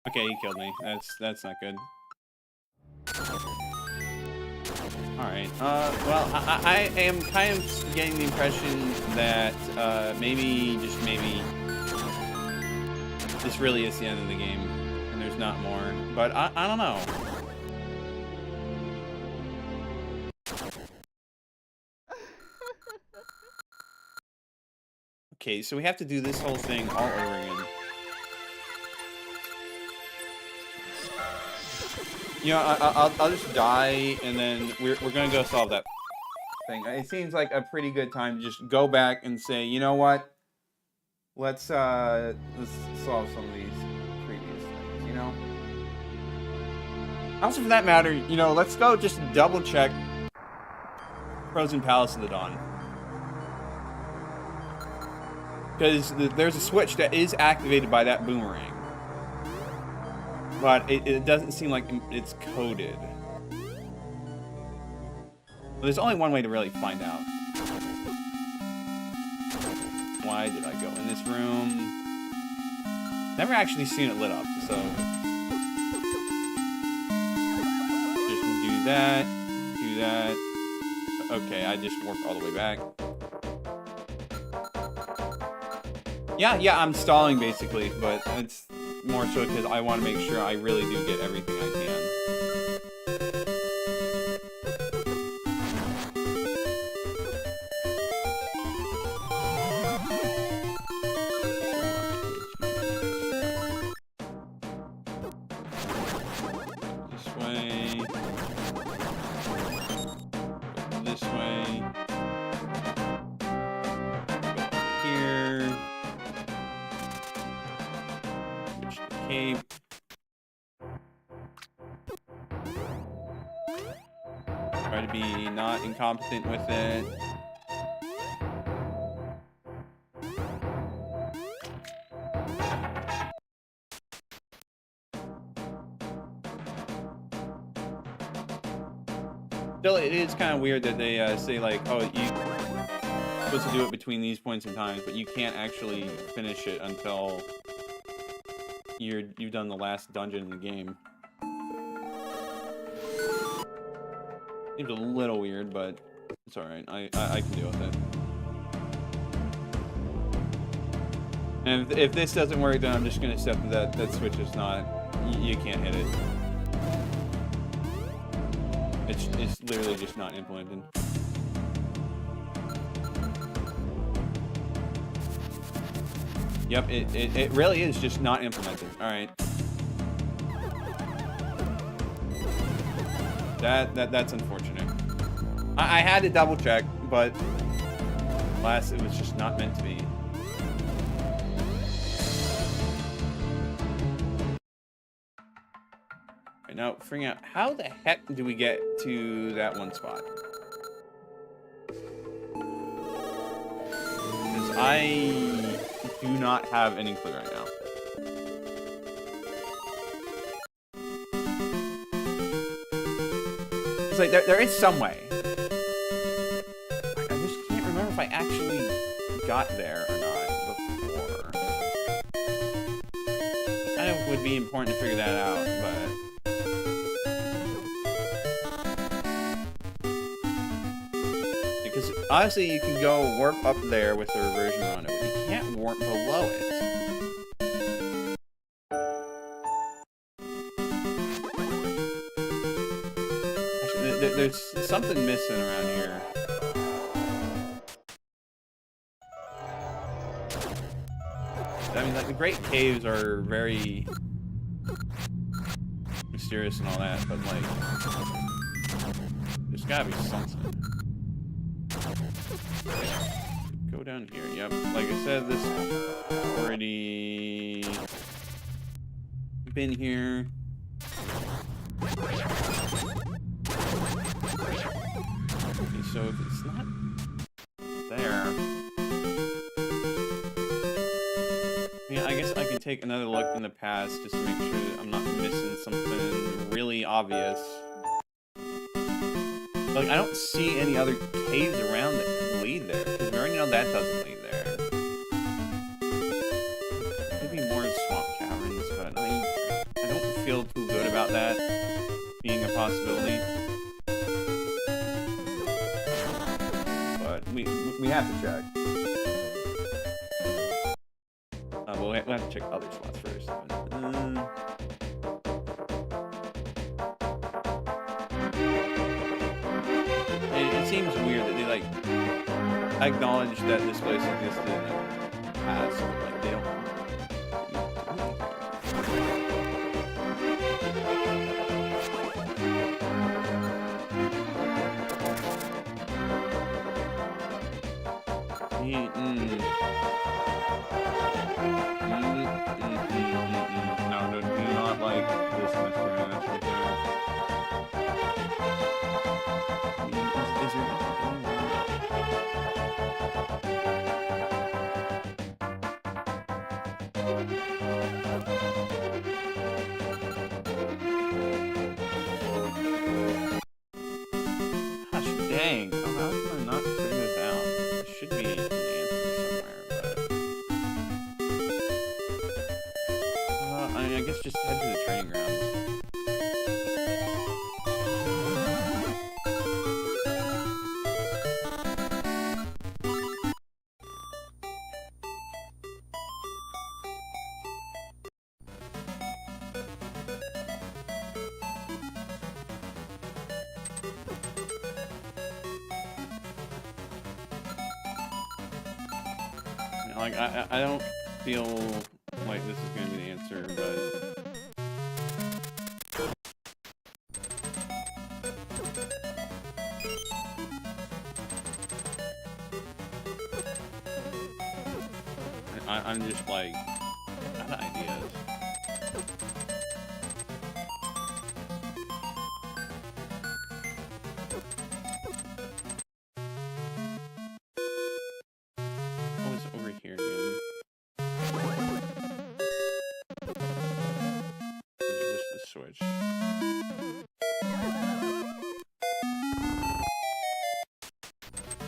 Okay, he killed me. That's not good. Alright, well, I am kind of getting the impression that, maybe, just maybe, this really is the end of the game, and there's not more, but I don't know. Okay, so we have to do this whole thing all over again. You know, I'll just die, and then we're gonna go solve that thing. It seems like a pretty good time to just go back and say, you know what? Let's solve some of these previous things, you know? Also, for that matter, you know, let's go just double check Frozen Palace of the Dawn. Because there's a switch that is activated by that boomerang. But it doesn't seem like it's coded. Well, there's only one way to really find out. Why did I go in this room? Never actually seen it lit up, so... Just do that, do that. Okay, I just warped all the way back. Yeah, I'm stalling basically, but it's more so because I want to make sure I really do get everything I can. This way. This way. Here. Switch the cape. Try to be not incompetent with it. Still, it is kind of weird that they say like, oh, you're supposed to do it between these points in time, but you can't actually finish it until you've done the last dungeon in the game. Seems a little weird, but it's alright. I can deal with it. And if this doesn't work, then I'm just going to accept that switch is not... You can't hit it. It's literally just not implemented. Yep, it really is just not implemented. Alright. That's unfortunate. I had to double check, but alas, it was just not meant to be. Right, now, figuring out how the heck do we get to that one spot? Because I do not have any clue right now. It's like, there is some way. I just can't remember if I actually got there or not before. would be important to figure that out, but because honestly, you can go warp up there with the reversion on it, but you can't warp below it. Actually, there's something missing around here. I mean, like, the Great Caves are very mysterious and all that, but, like, there's gotta be something. Go down here. Yep. Like I said, this already been here. Okay, so if it's not there, yeah, I guess I can take another look in the past just to make sure that I'm not missing something really obvious. Like, I don't see any other caves around that could lead there, because we already know that doesn't lead there. Maybe more swamp caverns, but I don't feel too good about that being a possibility. But we have to check. We'll have to check other spots first. It seems weird that they, like, acknowledge that this place existed in the past, but, like, they don't. No, do not like this mystery. That's right there. Is there gosh dang. Oh, how can I not figure this out? There should be an answer somewhere, but I guess just head to the training grounds. Like, I don't feel like this is going to be the answer, but I'm just, like, out of ideas. Switch.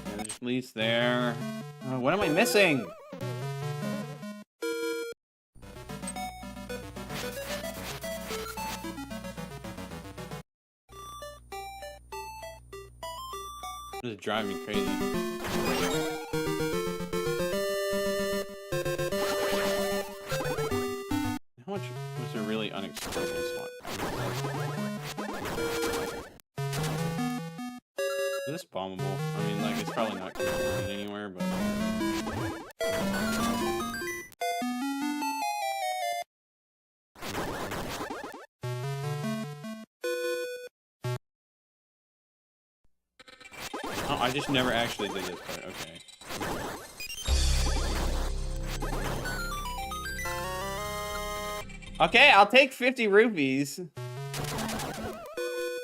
Yeah, just leads there. Oh, what am I missing? This is driving me crazy. How much was there really unexplored in this one? Is this bombable? I mean, like, it's probably not going to lead anywhere, but... Oh, I just never actually did this part. Okay. Okay, I'll take 50 rupees.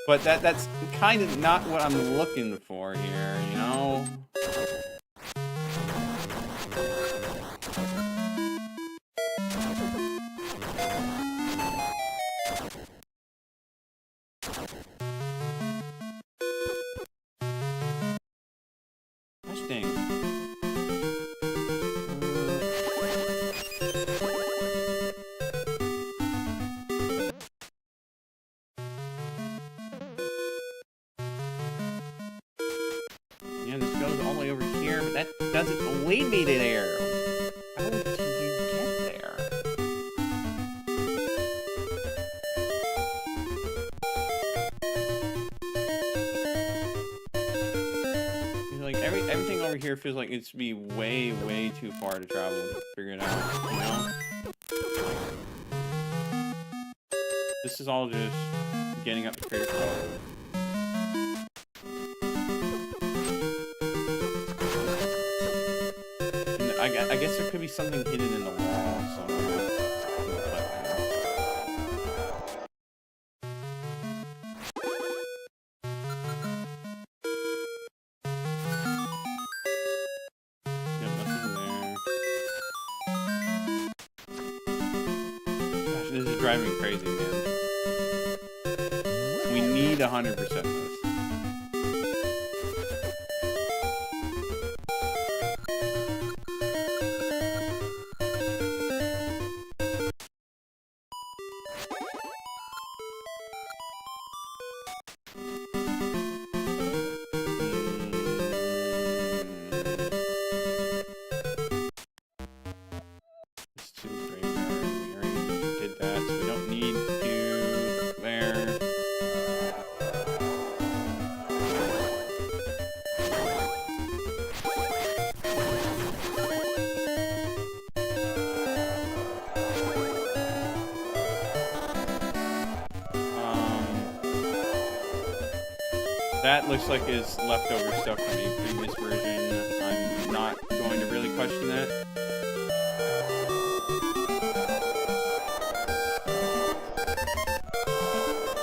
But that's kind of not what I'm looking for here, you know? Gosh dang. lead me to there. How did you get there? Like everything over here feels like it's to be way, way too far to travel to figure it out, you know? This is all just getting up to critical level. I guess there could be something hidden in the wall somewhere. Yep, nothing there. Gosh, this is driving me crazy, man. We need 100% this. That looks like is leftover stuff from the previous version. I'm not going to really question that.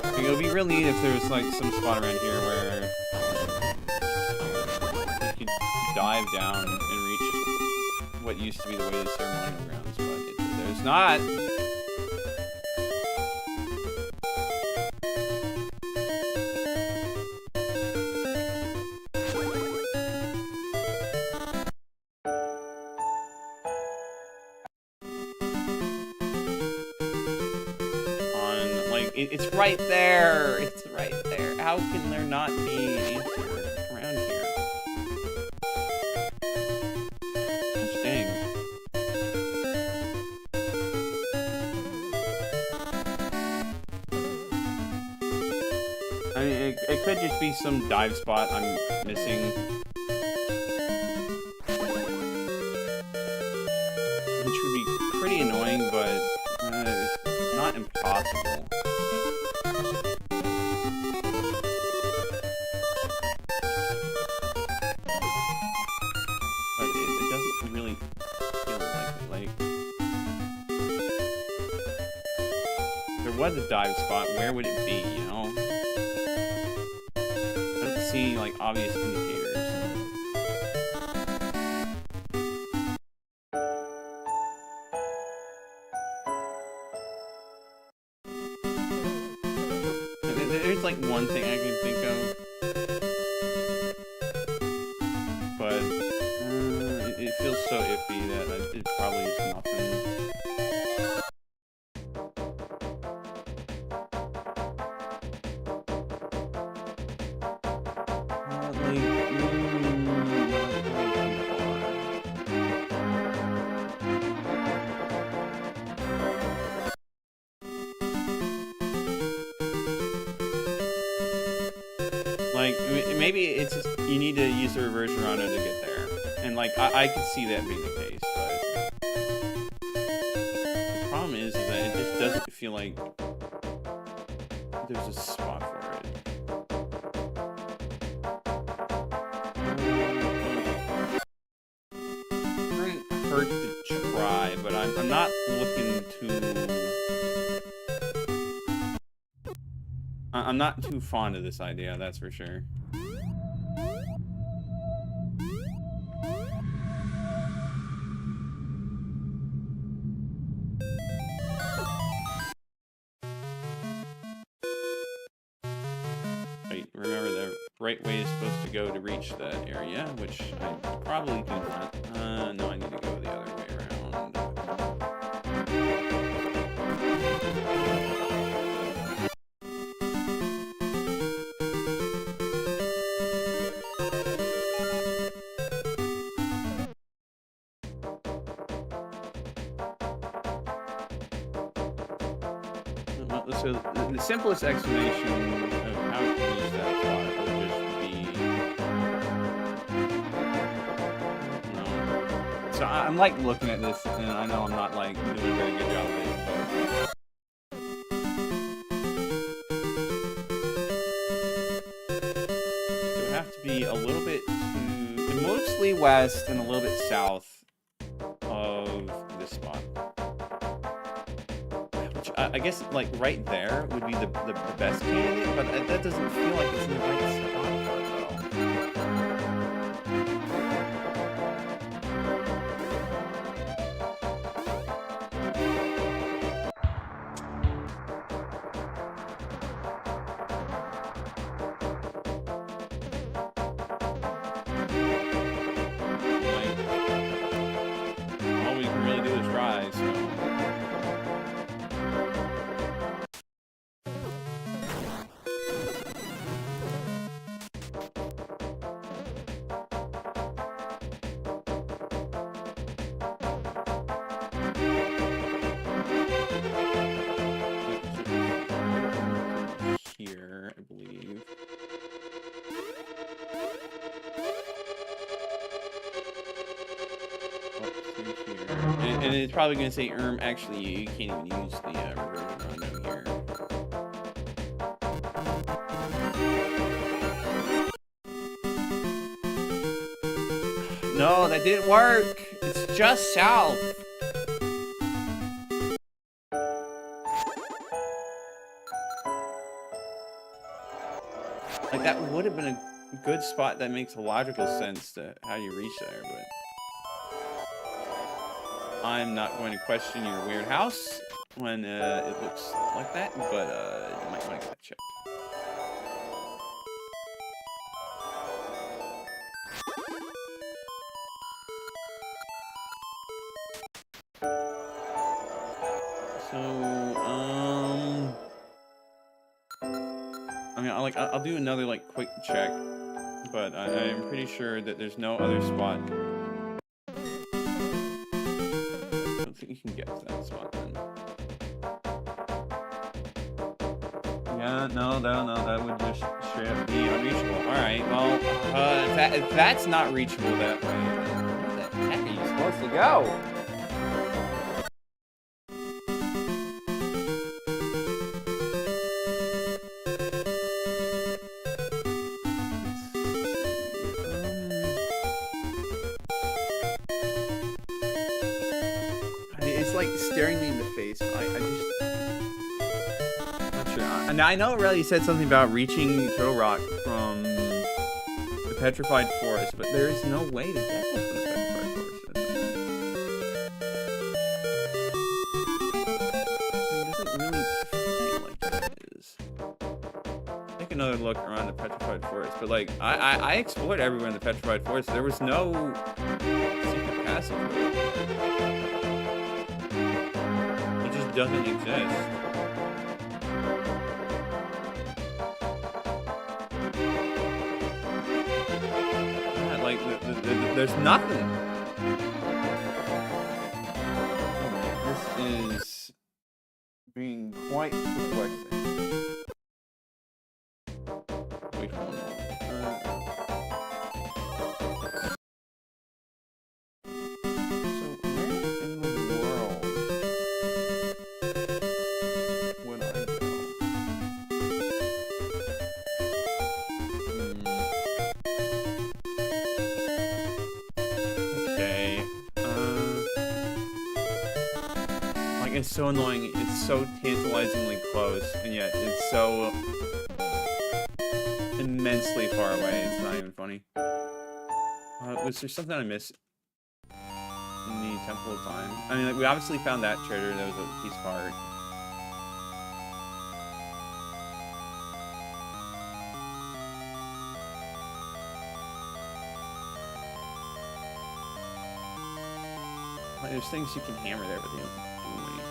I think it would be real neat if there was like some spot around here where you could dive down and reach what used to be the way to the ceremonial grounds, but there's not. It's right there. It's right there. How can there not be an answer around here? Gosh dang. I mean, it could just be some dive spot I'm missing. Which would be pretty annoying, but it's not impossible. Was a dive spot, where would it be, you know? I don't see, like, obvious indicators. There's, like, one thing I can think of. But, it feels so iffy that it probably is nothing. Like, maybe it's just, you need to use the reverse runner to get there. And, like, I could see that being the case, but... The problem is that it just doesn't feel like there's a spot for it. It wouldn't hurt to try, but I'm not looking to... I'm not too fond of this idea, that's for sure. Wait, remember the right way is supposed to go to reach that area, which I probably do not. No, I need to go the other way around. so the simplest explanation of how to use that spot would just be, no. So I'm like looking at this, and I know I'm not like doing a very good job of it, but it would have to be a little bit to mostly west and a little bit south of this spot. Which I guess like right there would be the best candidate, but that doesn't feel like it's in the right spot for it though. All we can really do is try, so. Here, I believe. And it's probably going to say, actually, you can't even use the reversion rondo here. No, that didn't work. It's just south. Like, that would have been a good spot that makes a logical sense to how you reach there, but I'm not going to question your weird house when it looks like that, but you might want to get that checked. So, I mean, I'll do another like quick check, but I'm pretty sure that there's no other spot. I don't think you can get to that spot then. Yeah, no, that would just straight up be unreachable. All right, well, if that's not reachable that way, where the heck are you supposed to go? It's like staring me in the face. I just... not sure. And I know it really said something about reaching Turtle Rock from the Petrified Forest, but there is no way to get there from the Petrified Forest. It doesn't really feel like that is. Take another look around the Petrified Forest, but like, I explored everywhere in the Petrified Forest. There was no secret passageway. Doesn't exist. Yeah, like there's nothing. This is being quite perplexing. Wait for one moment. It's so annoying. It's so tantalizingly close, and yet it's so immensely far away. It's not even funny. Was there something I missed in the Temple of Time? I mean, like, we obviously found that treasure. That was a piece of art. Like, there's things you can hammer there, but they don't do anything.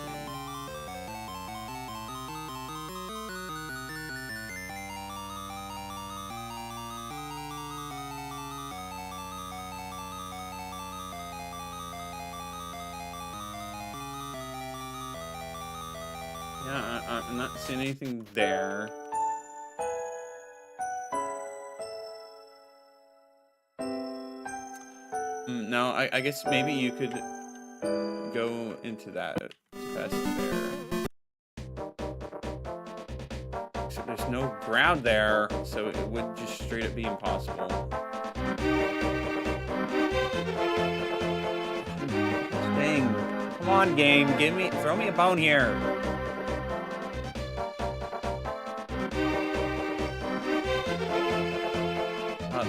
Yeah, I'm not seeing anything there. No, I guess maybe you could go into that test there. So there's no ground there, so it would just straight up be impossible. Dang. Come on, game. Throw me a bone here.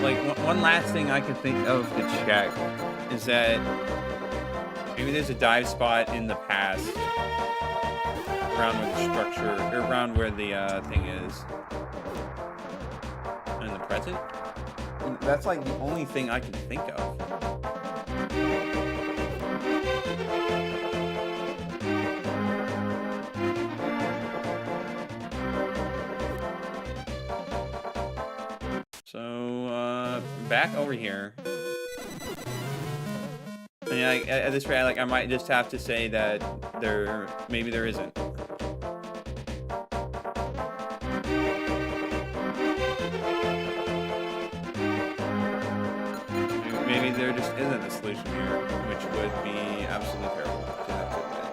Like, one last thing I could think of to check is that maybe there's a dive spot in the past around where the structure, or around where the thing is. In the present? That's like the only thing I can think of. So, back over here. And at this rate, like, I might just have to say that maybe there isn't. Maybe there just isn't a solution here, which would be absolutely terrible to have to admit.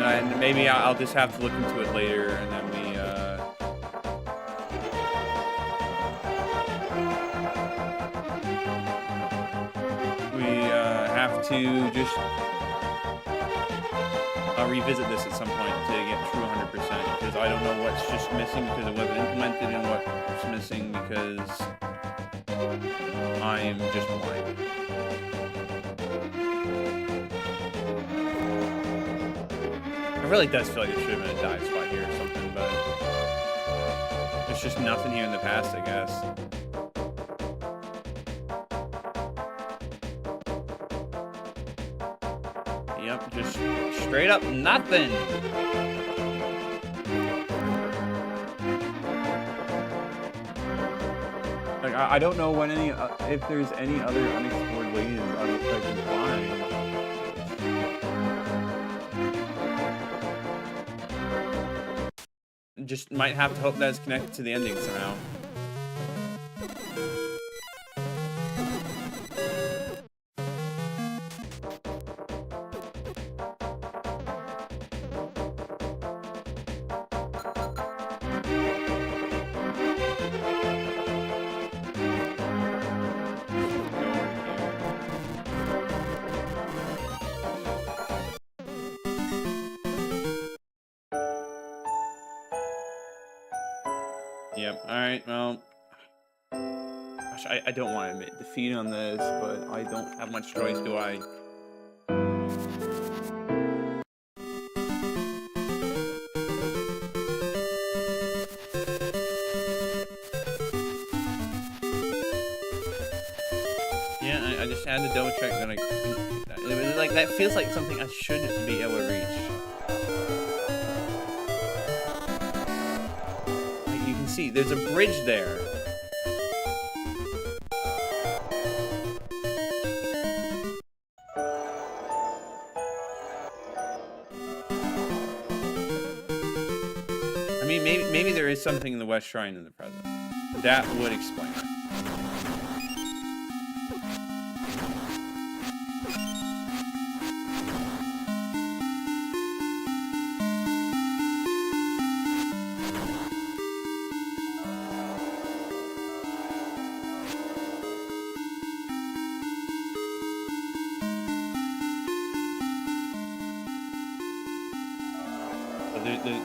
And maybe I'll just have to look into it later, and then we have to just revisit this at some point to get true 100%, because I don't know what's just missing because it wasn't implemented and what's missing because I'm just blind. It really does feel like it should have been a dive spot here or something, but there's just nothing here in the past, I guess. Yep, just straight up nothing. Like, I don't know when if there's any other unexplored ways I can find. Just might have to hope that it's connected to the ending somehow. Yep, alright, well, gosh, I don't want to admit defeat on this, but I don't have much choice, do I? Yeah, I just had to double check that I couldn't get that. It was like, that feels like something I shouldn't be able to reach. See, there's a bridge there. I mean, maybe there is something in the West Shrine in the present. That would explain it.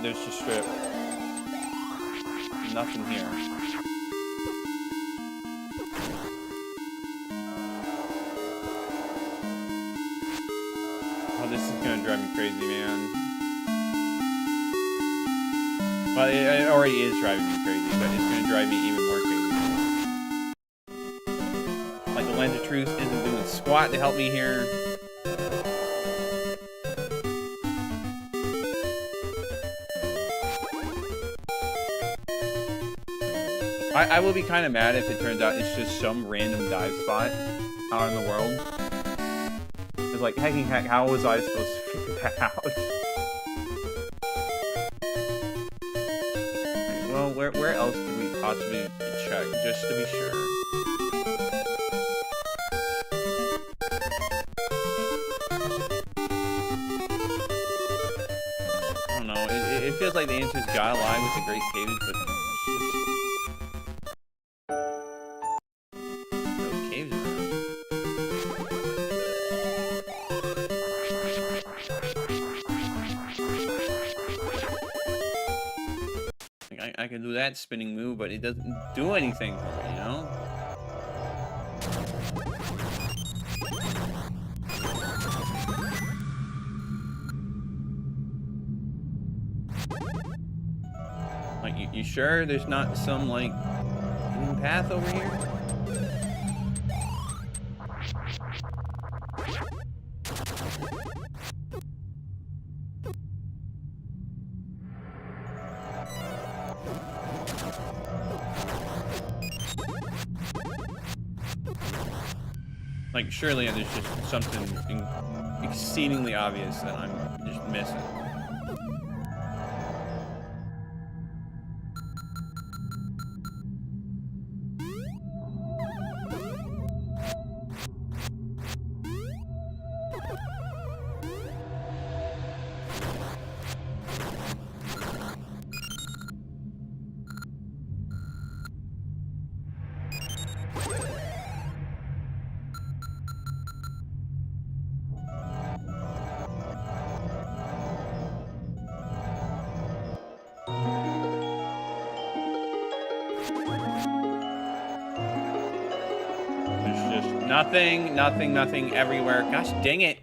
There's just straight up nothing here. Oh, this is gonna drive me crazy, man. Well, it already is driving me crazy, but it's gonna drive me even more crazy. Like, the Lens of Truth isn't doing squat to help me here. I will be kind of mad if it turns out it's just some random dive spot out in the world like, heck, how was I supposed to figure that out? Right, well, where else could we possibly check, just to be sure? I don't know, it feels like the answer's gotta lie with the Great Caves, but no caves around. Like, I can do that spinning move, but it doesn't do anything for me, you know? Like, you sure there's not some, like, hidden path over here? Like, surely there's just something exceedingly obvious that I'm just missing. Nothing everywhere. Gosh dang it.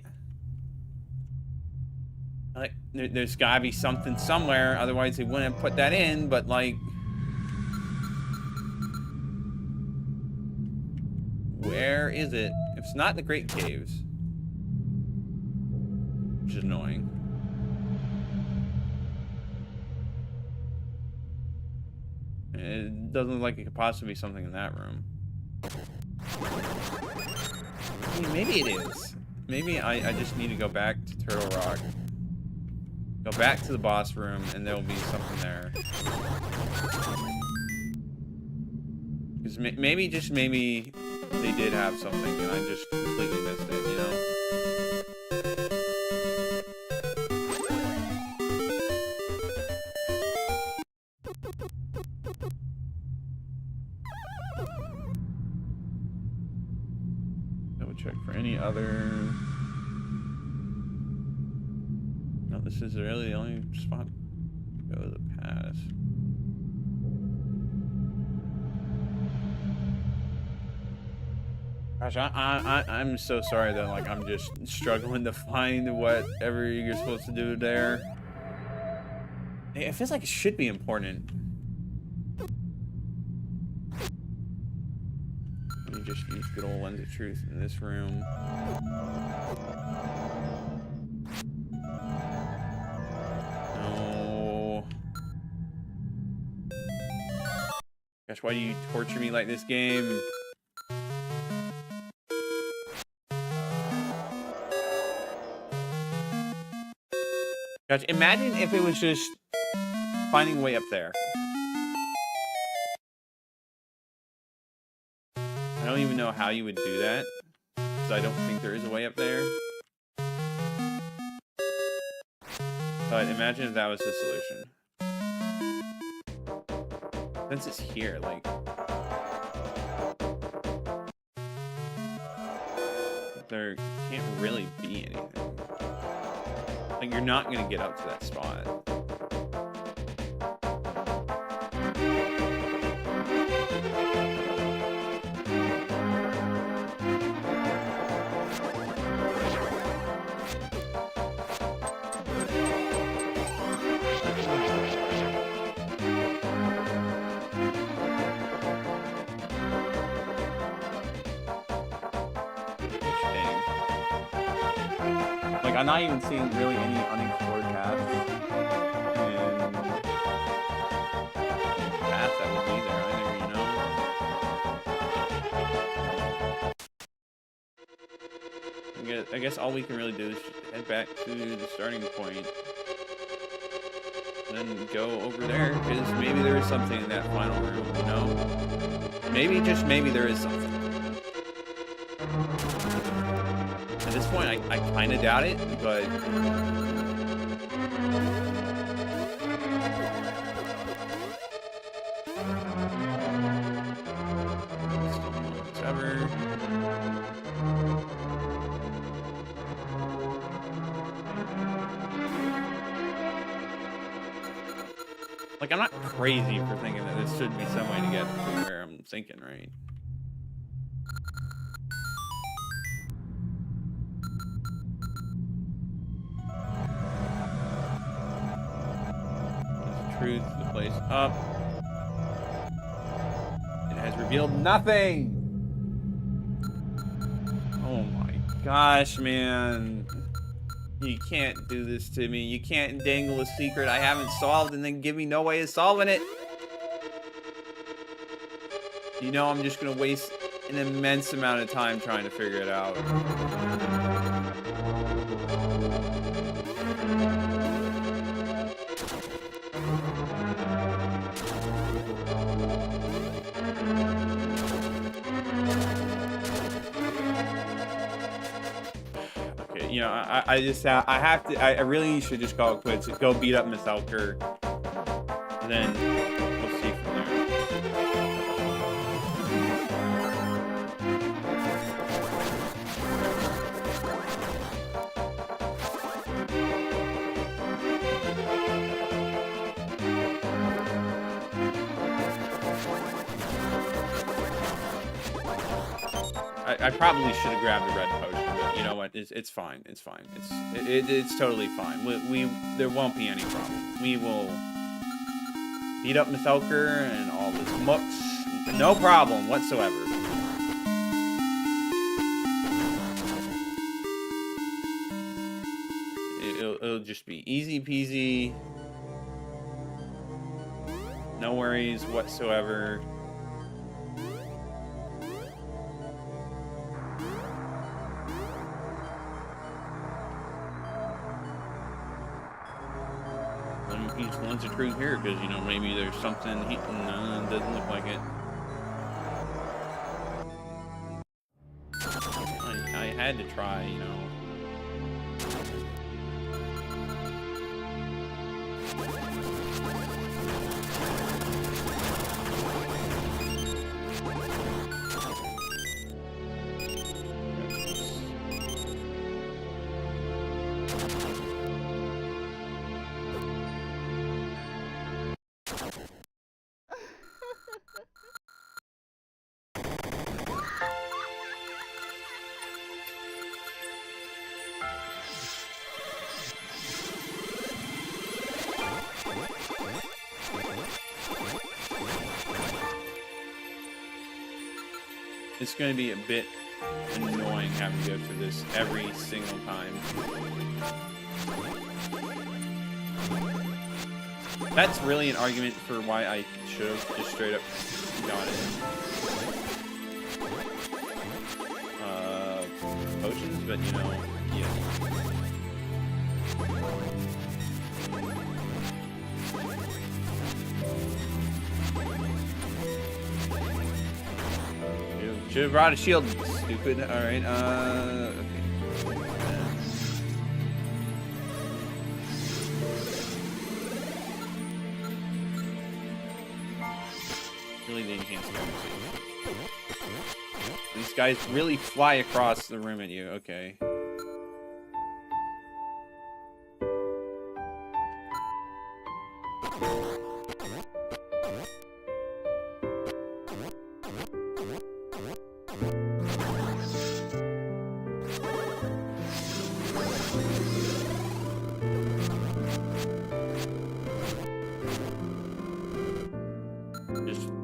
Like, there's gotta be something somewhere, otherwise they wouldn't put that in, but like... Where is it? If it's not the Great Caves. Which is annoying. It doesn't look like it could possibly be something in that room. I mean, maybe it is. Maybe I just need to go back to Turtle Rock. Go back to the boss room, and there'll be something there. Because maybe, just maybe, they did have something, and I just completely missed it, you know? Check for any other... No, this is really the only spot to go to the pass. Gosh, I'm so sorry that, like, I'm just struggling to find whatever you're supposed to do there. It feels like it should be important. Just use good old lens of truth in this room. No. Gosh, why do you torture me like this, game? Gosh, imagine if it was just finding a way up there. I don't even know how you would do that, because I don't think there is a way up there. But imagine if that was the solution. Since it's here, like... There can't really be anything. Like, you're not gonna get up to that spot. Like, I'm not even seeing really any unexplored paths. And path that would be there either, you know? I get I guess all we can really do is just head back to the starting point. And then go over there, because maybe there is something in that final room, you know? Maybe, just maybe, there is something. At this point, I kind of doubt it, but... Whatever. Like, I'm not crazy for thinking that this should be some way to get to where I'm thinking, right? There's truth, the place up. It has revealed nothing! Oh my gosh, man. You can't do this to me. You can't dangle a secret I haven't solved and then give me no way of solving it. You know I'm just gonna waste an immense amount of time trying to figure it out. You know, I really should just call it quits. Go beat up Miss Elker. And then we'll see from there. I probably should have grabbed the red potion, but you know what? It's fine. It's fine. It's totally fine. There won't be any problem. We will beat up Miss Elker and all this mooks. No problem whatsoever. It'll just be easy peasy. No worries whatsoever. Use the lens of truth here, because you know maybe there's something. No, it doesn't look like it. I had to try, you know. It's going to be a bit annoying having to go through this every single time. That's really an argument for why I should have just straight up got it. Potions, but you know, yeah. Should have brought a shield, stupid. Alright, okay. Really didn't cancel it. These guys really fly across the room at you, okay.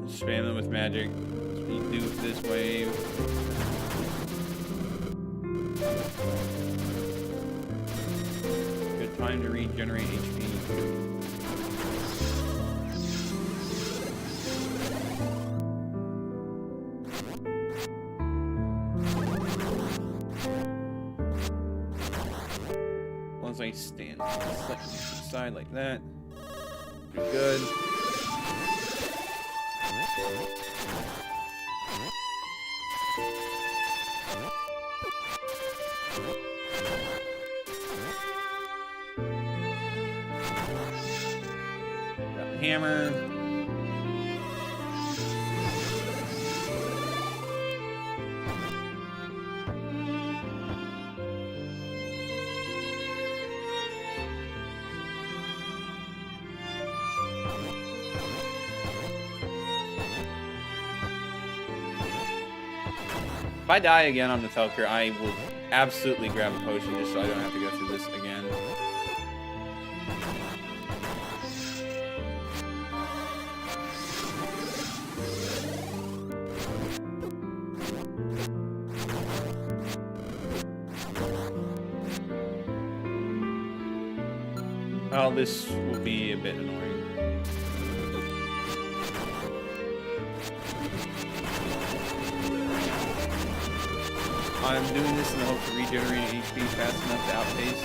Spam them with magic. That's what you do with this wave. Good time to regenerate HP. long as I stand slightly to the side like that. Pretty good. Got the hammer. If I die again on the Telker, I will absolutely grab a potion just so I don't have to go through this again. Well, this will be a bit annoying. I'm doing this in the hopes of regenerating HP fast enough to outpace.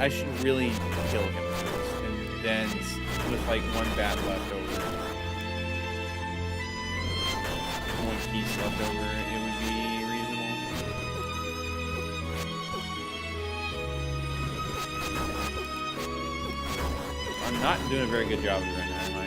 I should really kill him first, and then with like one bat left over, one piece left over, it would be reasonable. I'm not doing a very good job of it right now, am I?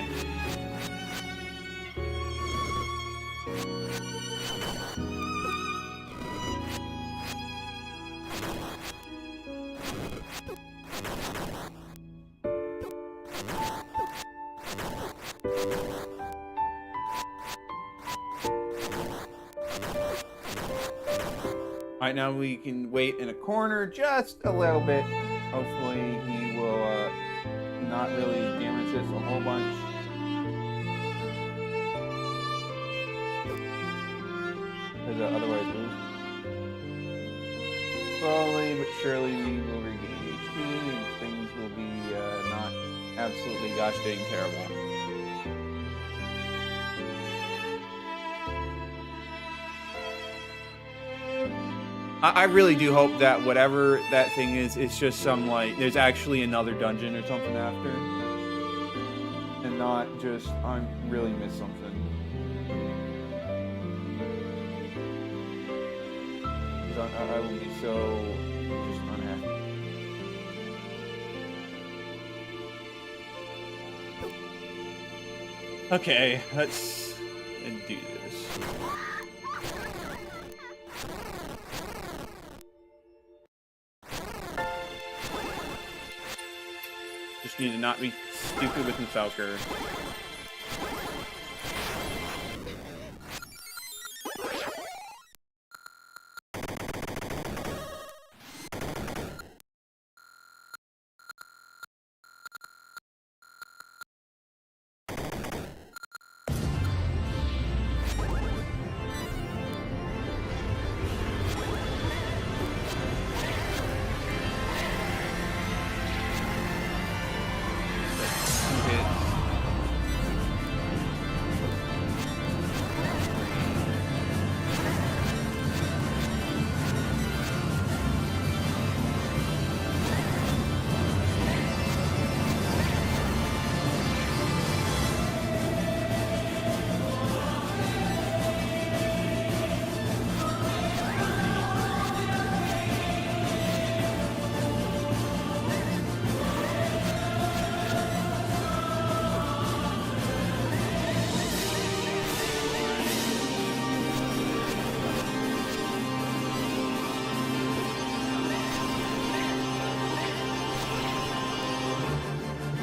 Alright, now we can wait in a corner just a little bit. Hopefully he will not really damage this a whole bunch. Because otherwise slowly but surely we will regain HP and things will be not absolutely gosh dang terrible. I really do hope that whatever that thing is, it's just some, like, there's actually another dungeon or something after. And not just, I really missed something. I will be so just unhappy. Okay, let's do this. Just need to not be stupid with Falker.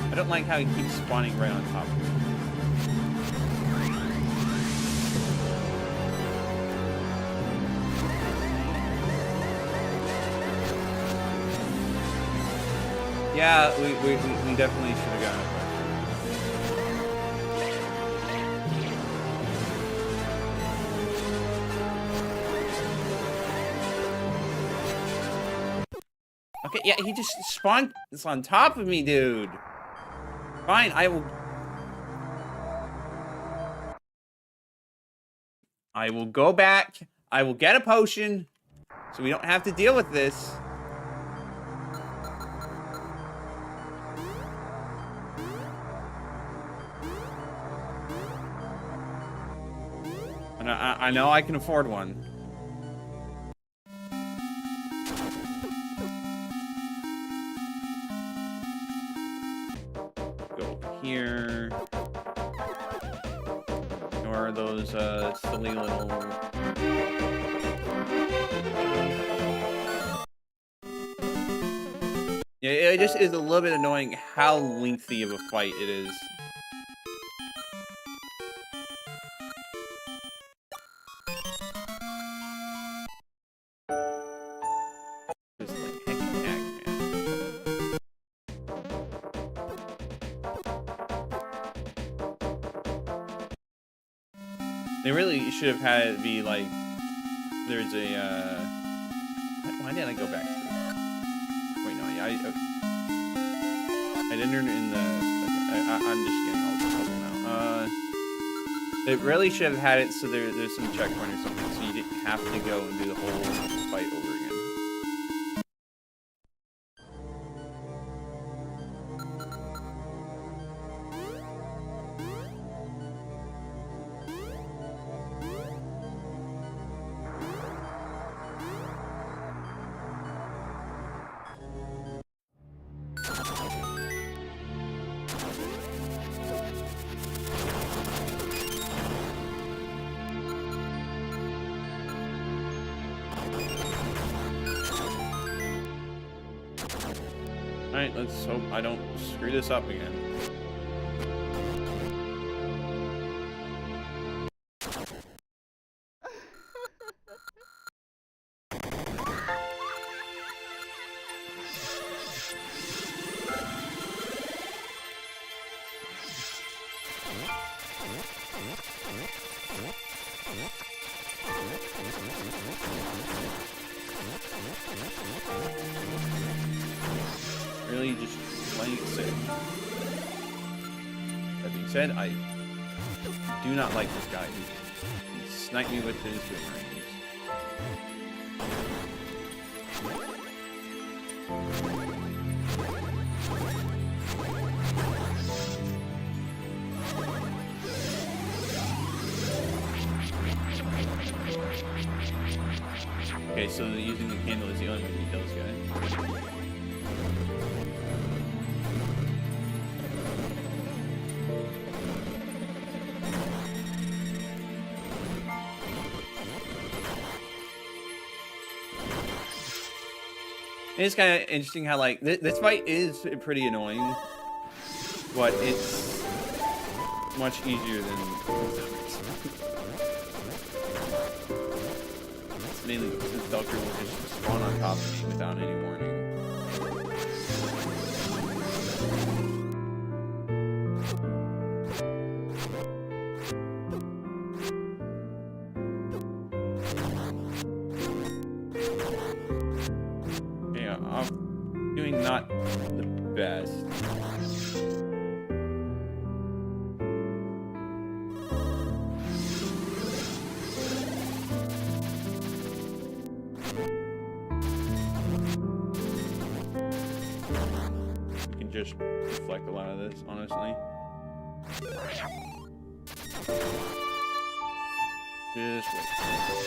I don't like how he keeps spawning right on top of me. Yeah, we definitely should have gotten it. Okay, yeah, he just spawned this on top of me, dude. Fine, I will go back. I will get a potion so we don't have to deal with this. I know I can afford one. Go over here. Ignore those silly little... Yeah, it just is a little bit annoying how lengthy of a fight it is. Just like heck and heck, man. They really should have had it be like there's a why did I go back to this? Wait, no, yeah, I entered in the I'm just getting all this trouble now. It really should have had it so there's some checkpoint or something, so you didn't have to go and do the whole fight over again. Alright, let's hope I don't screw this up again. Really just letting it sit. That being said, I do not like this guy. He sniped me with his boomerangs. Okay, so using the candle is the only way to kill this guy. It's kind of interesting how, like, this fight is pretty annoying, but it's much easier than it's mainly because Velcro will just spawn on top of me without any warning. I'm doing not the best. You can just deflect a lot of this, honestly. Just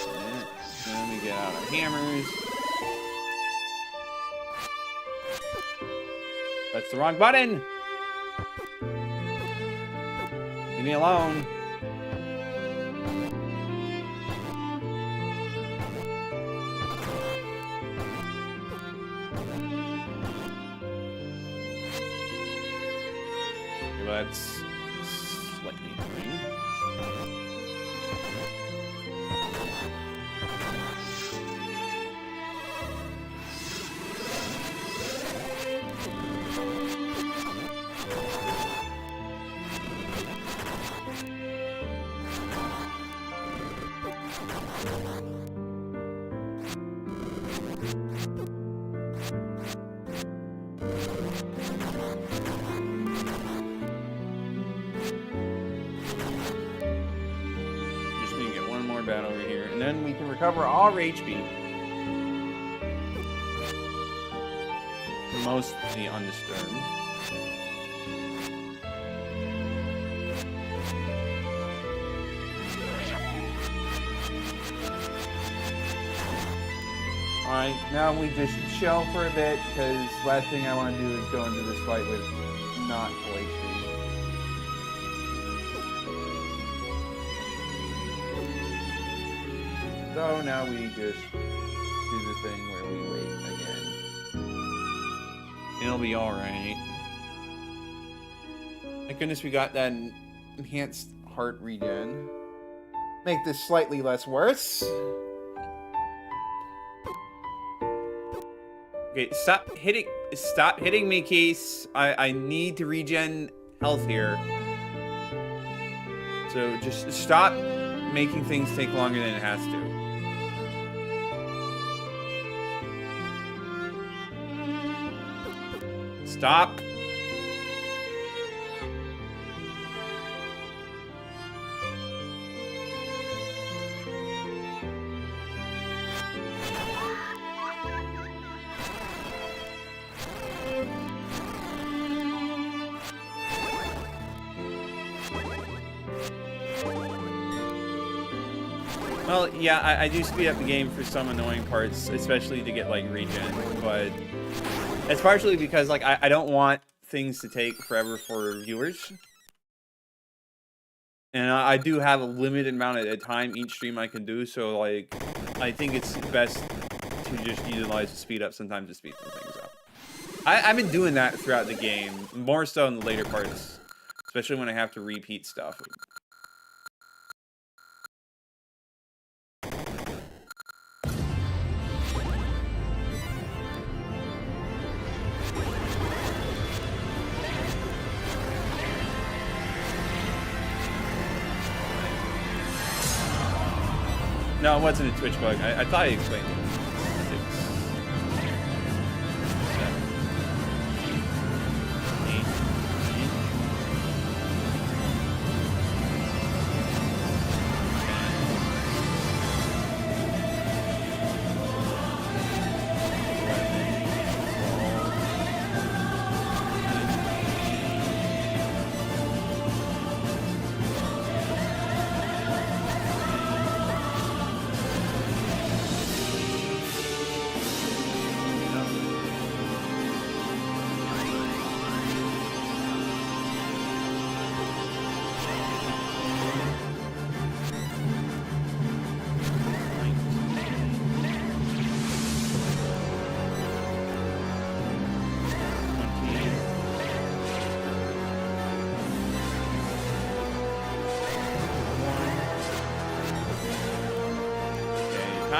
wait. Let me get out our hammers. That's the wrong button! Leave me alone. Okay, well, that's slightly annoying. Battle over here, and then we can recover our HP. Mostly undisturbed. Alright, now we just chill for a bit, because last thing I want to do is go into this fight with not full HP. So now we just do the thing where we wait again. It'll be alright. Thank goodness we got that enhanced heart regen. Make this slightly less worse. Okay, stop hitting me, Keith. I need to regen health here. So just stop making things take longer than it has to. Stop. Well, yeah, I do speed up the game for some annoying parts, especially to get, like, regen, but it's partially because, like, I don't want things to take forever for viewers. And I do have a limited amount of time each stream I can do, so, like, I think it's best to just utilize the speed up sometimes to speed some things up. I've been doing that throughout the game, more so in the later parts, especially when I have to repeat stuff. No, it wasn't a Twitch bug. I thought I explained it. 6, 7,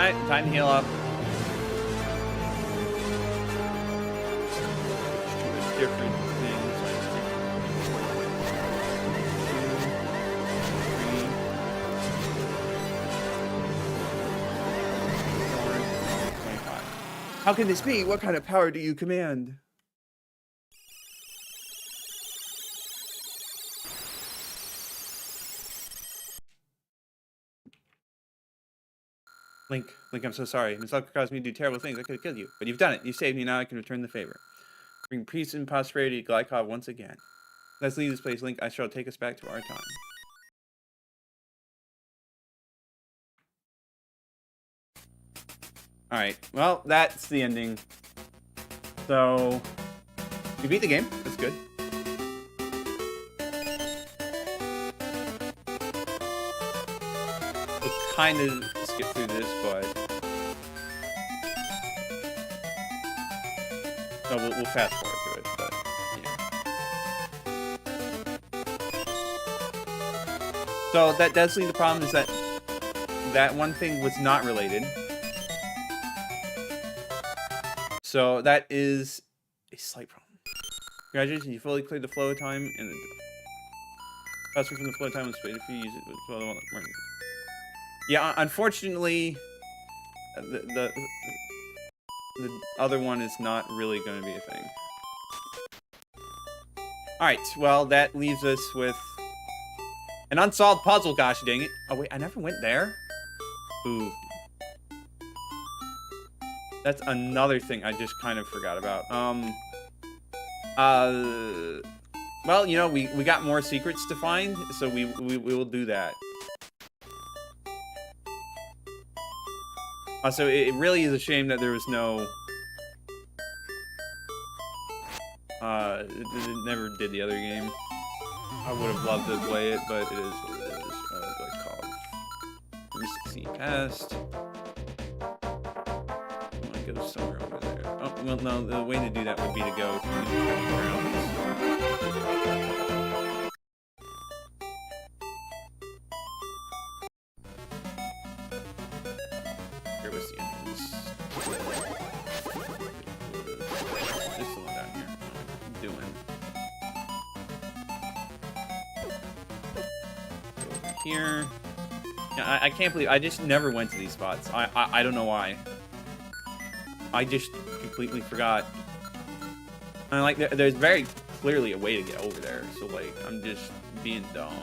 8, time to heal up. Different things. 25. How can this be? What kind of power do you command? Link, I'm so sorry. Miss Luck caused me to do terrible things. I could have killed you. But you've done it. You saved me. Now I can return the favor. Bring peace and prosperity to Glykov once again. Let's leave this place, Link. I shall take us back to our time. Alright. Well, that's the ending. So, we beat the game. That's good. We'll kind of skip through this, but no, we'll fast forward through it. But yeah. So that does leave the problem is that one thing was not related. So that is a slight problem. Congratulations, you fully cleared the flow time and the password from the flow time was paid if you use it. Yeah, unfortunately, the other one is not really going to be a thing. Alright, well, that leaves us with an unsolved puzzle, gosh dang it. Oh, wait, I never went there? Ooh. That's another thing I just kind of forgot about. Well, you know, we got more secrets to find, so we will do that. Also, it really is a shame that there was no... it never did the other game. I would have loved to play it, but it is what it is. Like called 360 past. I want to go somewhere over there. Oh, well, no, the way to do that would be to go to the grounds. Here was the entrance. This one down here. What am I doing? Go over here. Yeah, I can't believe I just never went to these spots. I don't know why. I just completely forgot. And like, there's very clearly a way to get over there. So like, I'm just being dumb.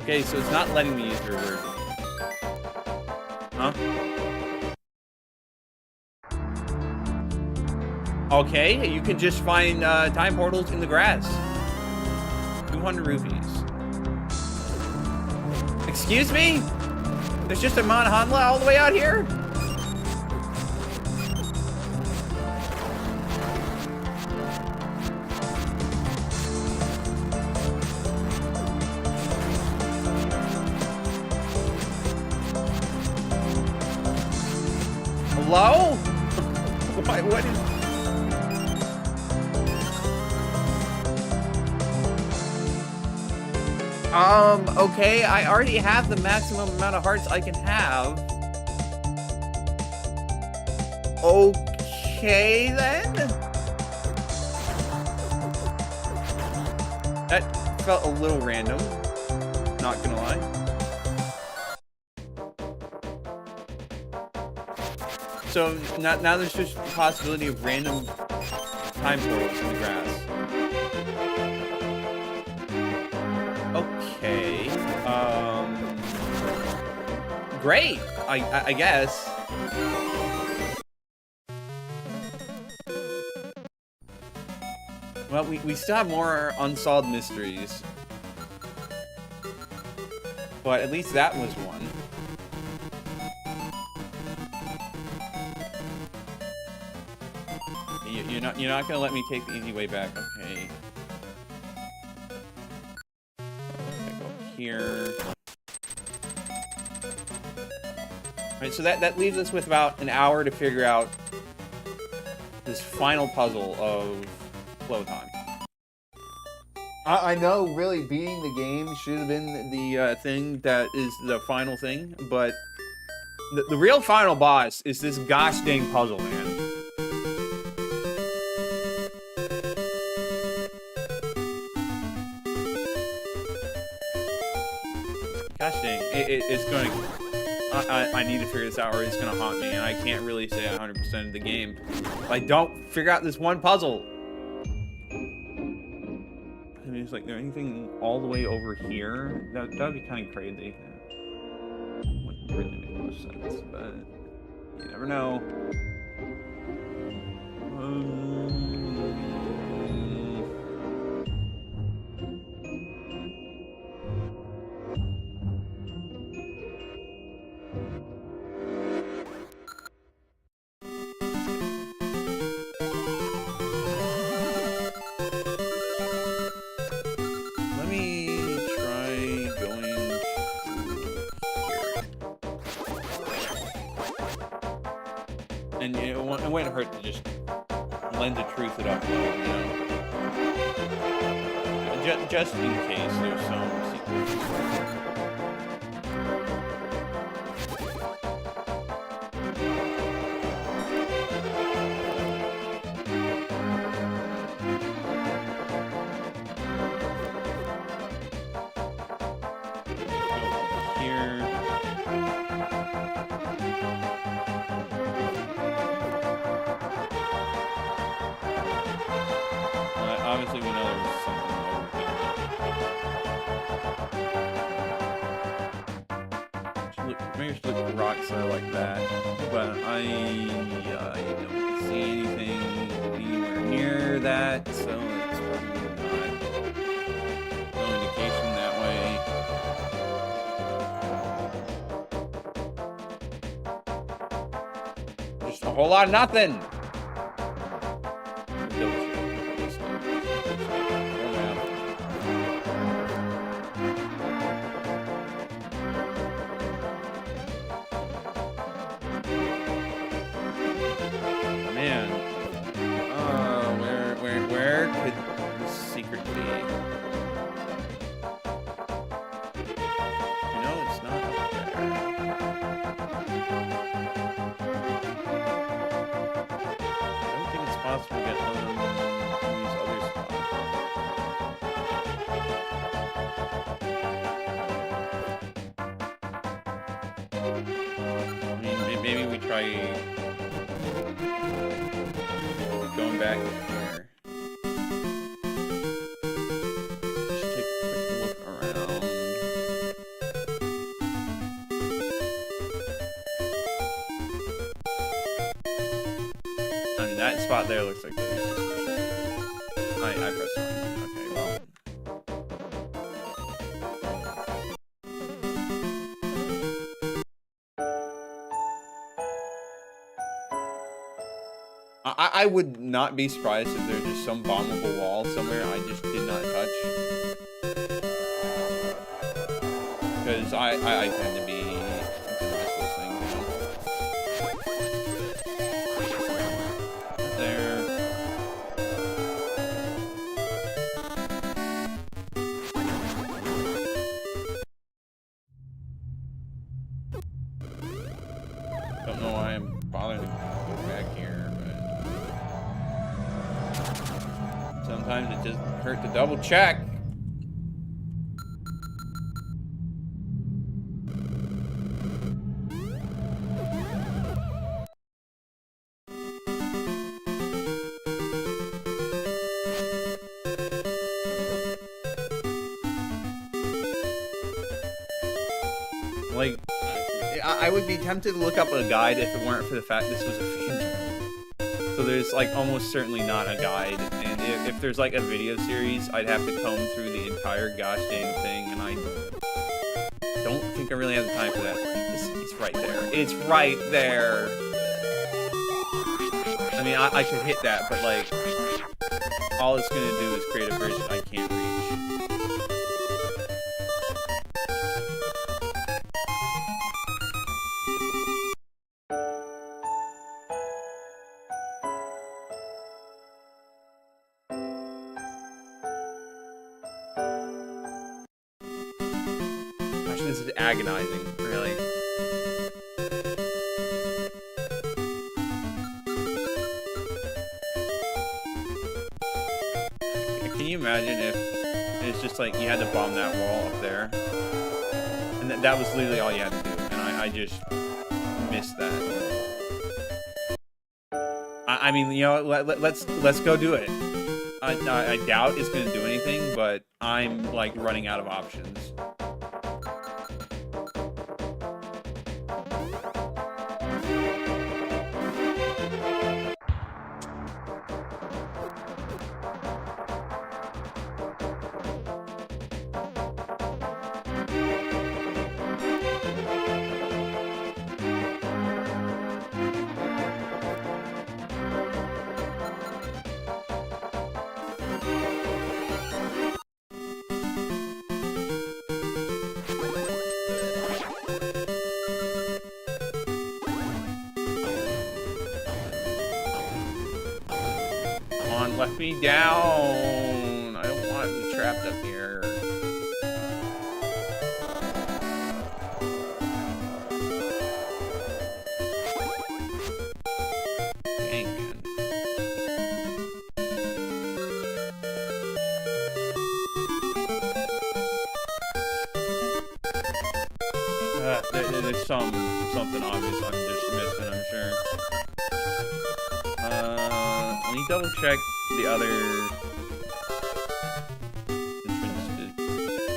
Okay, so it's not letting me use the reverse. Huh? Okay, you can just find time portals in the grass. 200 rupees. Excuse me? There's just a Manhanla all the way out here? Hello? What is... Okay, I already have the maximum amount of hearts I can have. Okay, then? That felt a little random, not gonna lie. So now there's just the possibility of random time portals in the grass. Okay. Great. I guess. Well, we still have more unsolved mysteries, but at least that was one. You're not gonna let me take the easy way back, okay? I go here. Alright, so that leaves us with about an hour to figure out this final puzzle of flow time. I know, really, beating the game should have been the thing that is the final thing, but the real final boss is this gosh dang puzzle, man. Gosh dang, it's going to... I need to figure this out or it's going to haunt me, and I can't really say 100% of the game. If I don't figure out this one puzzle. I mean, it's like, there anything all the way over here? That would be kind of crazy. Wouldn't really make much sense, but you never know. And you know, it wouldn't hurt to just lend to truth it up a little, you know. Just in case there's some secrets. Obviously, we know there was something over rocks are like that, but I don't see anything anywhere near that, so it's probably not. No indication that way. Just a whole lot of nothing. Man, where could the secret be? You know, it's not up there. I don't think it's possible to get on these other spots. I mean, maybe we try going back here. Just take a quick look around. I mean, that spot there looks like it's just me. I pressed one. Okay, well. I would not be surprised if there's just some bombable wall somewhere I just did not touch. Because I tend to be into this thing, you know? There. Don't know why I'm bothering to go back here. Sometimes it doesn't hurt to double check. Like, I would be tempted to look up a guide if it weren't for the fact this was a fan. So there's like almost certainly not a guide, and if there's like a video series, I'd have to comb through the entire gosh dang thing, and I don't think I really have the time for that. It's right there. It's right there. I mean, I could hit that, but like, all it's gonna do is create a bridge that I can't reach. This is agonizing, really. Can you imagine if it's just like you had to bomb that wall up there, and that was literally all you had to do, and I just missed that. I mean, you know, let's go do it. I doubt it's gonna do anything, but I'm like running out of options. Let me down. I don't want to be trapped up here. Dang, man. There's something obvious I'm just missing, I'm sure. Let me double check the other entrance to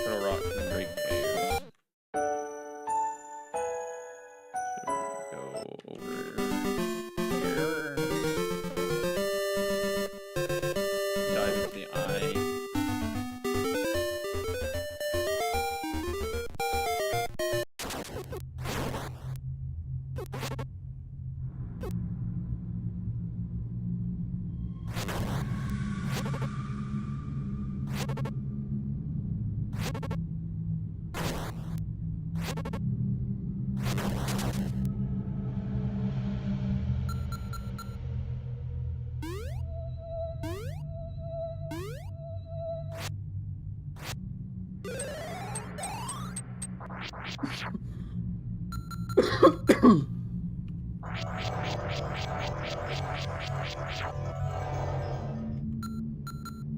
Turtle Rock and Great Caves. over here. Dive into the eye.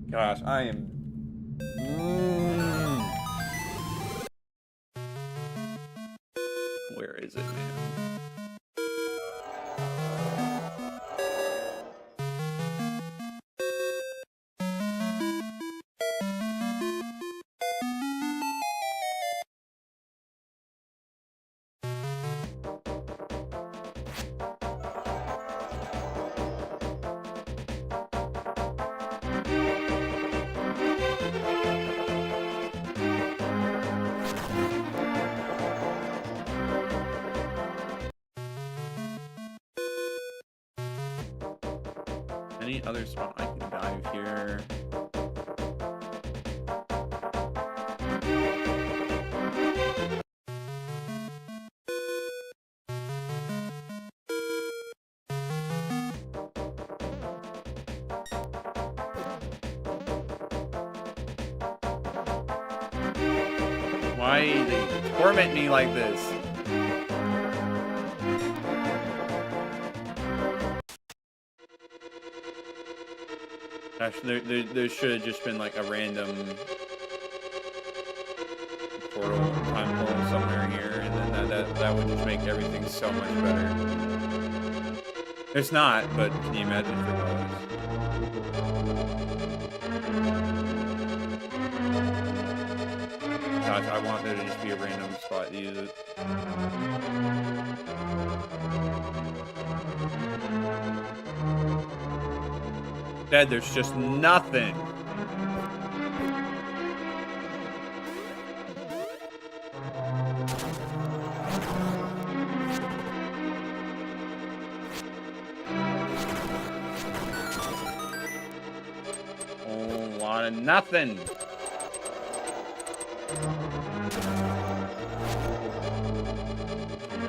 Gosh, I am. Where is it, man? Any other spot I can dive here? Why they torment me like this? Gosh, there should have just been like a random portal, time portal somewhere here, and then that would just make everything so much better. There's not, but can you imagine if there was? Gosh, I want there to just be a random spot to use it. Dad, there's just nothing. Whole lot of nothing.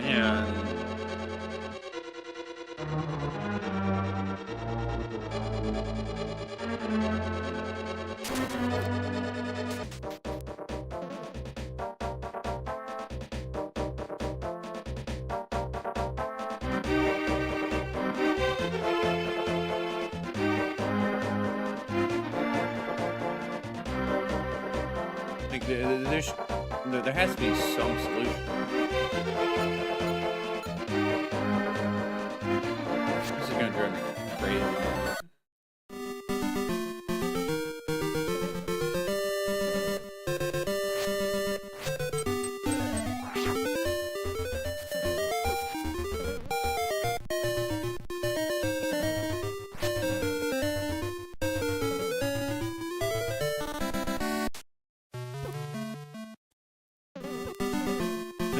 Man. There has to be some solution. This is gonna drive me crazy.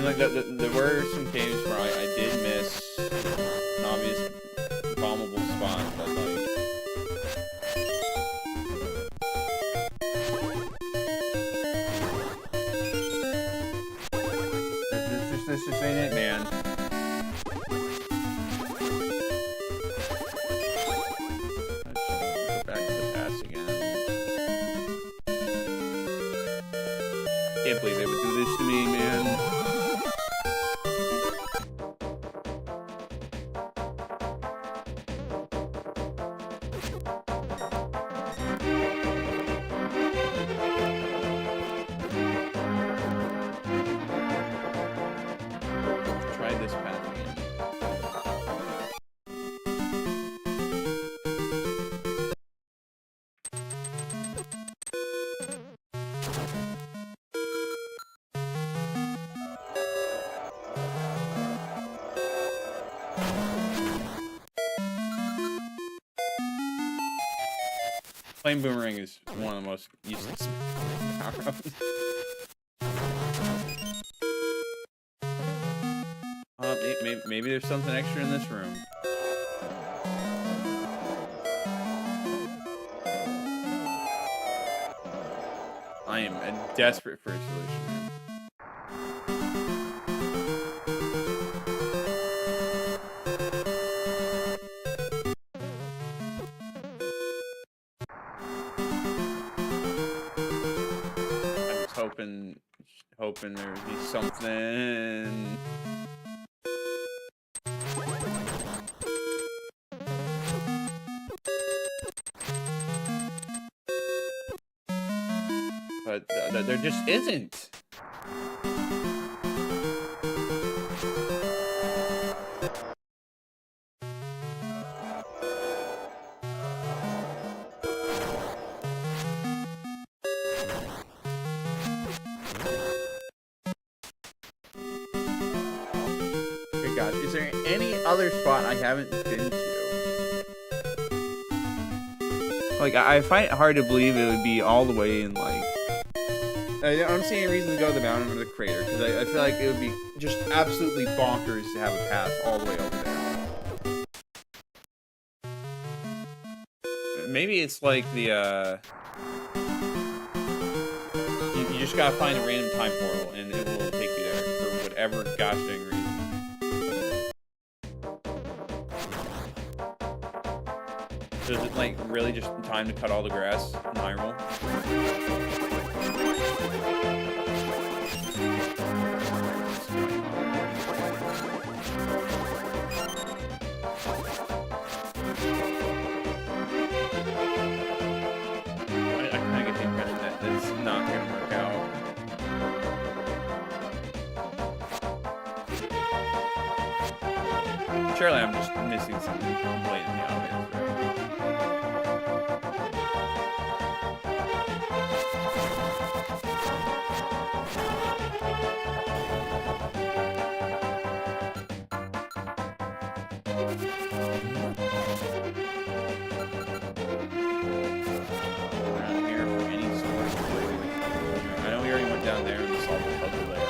Like there were some caves where I did miss an obvious bombable spot, but like this just ain't it, man. Let's go back to the past again. Can't believe they would do this to me, man. Flame Boomerang is one of the most useless power-ups. Maybe there's something extra in this room. I am desperate for a solution. I was hoping there would be something. But there just isn't. Okay, gosh, is there any other spot I haven't been to? Like, I find it hard to believe it would be all the way in, like... I don't see any reason to go to the mountain or the crater, because I feel like it would be just absolutely bonkers to have a path all the way over there. Maybe it's like the, you just gotta find a random time portal, and it will take you there for whatever gosh dang reason. So is it, like, really just time to cut all the grass in Hyrule? I kind of get the impression that it's not going to work out. Surely I'm just missing something blatantly obvious, right? Down there and solve the puzzle there.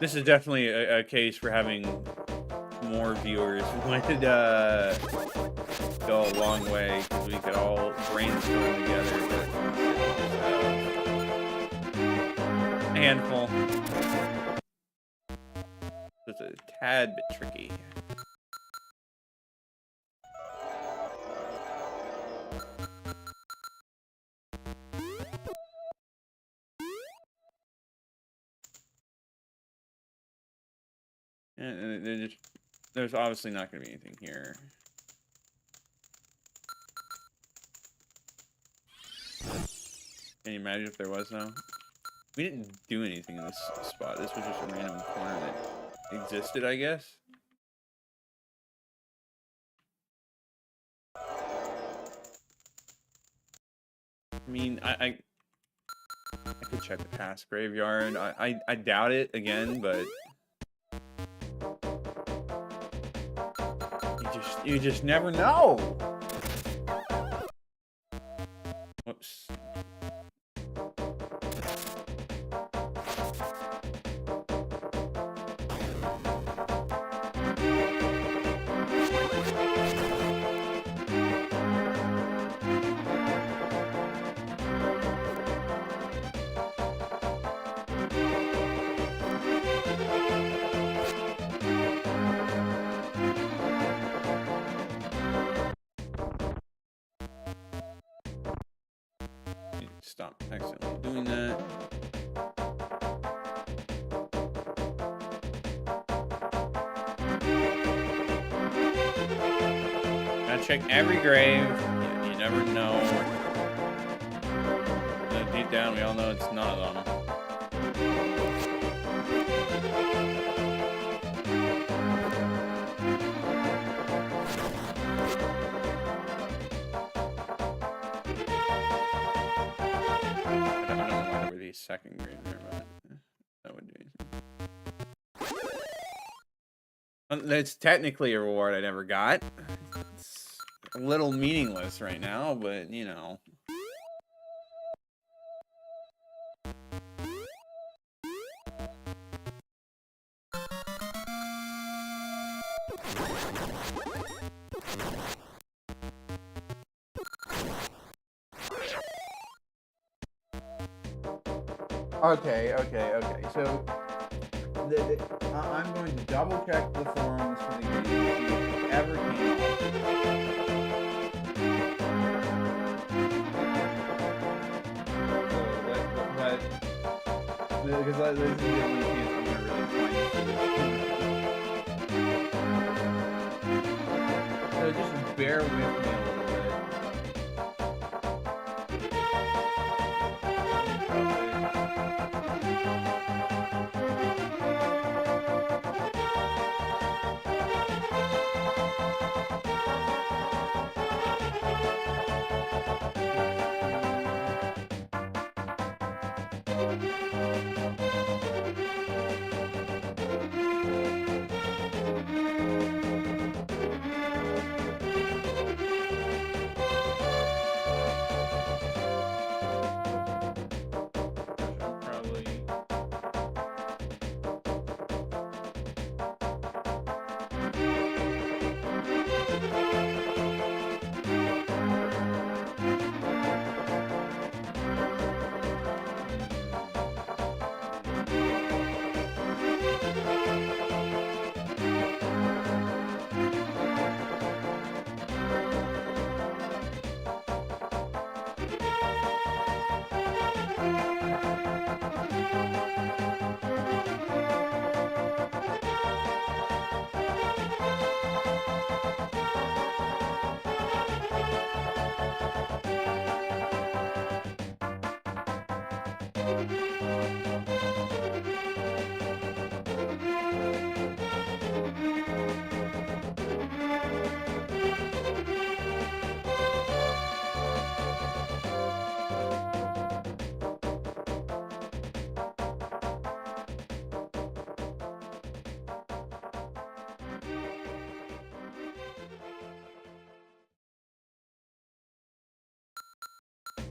This is definitely a case for having more viewers. We would go a long way because we could all brainstorm together, but a handful. It's a tad bit tricky. And there's obviously not going to be anything here. Can you imagine if there was, though? We didn't do anything in this spot. This was just a random corner that existed, I guess. I mean, I could check the past graveyard. I doubt it again, but you just never know. Whoops. Stop accidentally doing that. Gotta check every grave. You never know. Deep down, we all know it's none of them. Second grade there, but that would do anything. That's technically a reward I never got. It's a little meaningless right now, but you know. Okay. So I'm going to double check the forums for the game to see if it ever came up. Because this is the only chance I'm going to really find. So just bear with me a little bit.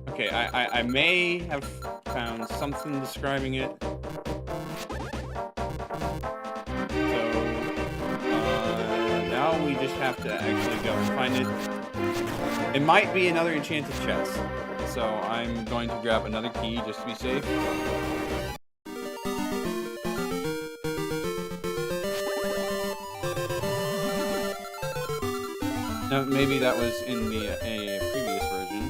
Okay, I may have found something describing it. So, now we just have to actually go and find it. It might be another enchanted chest. So I'm going to grab another key just to be safe. Now, maybe that was in the previous version,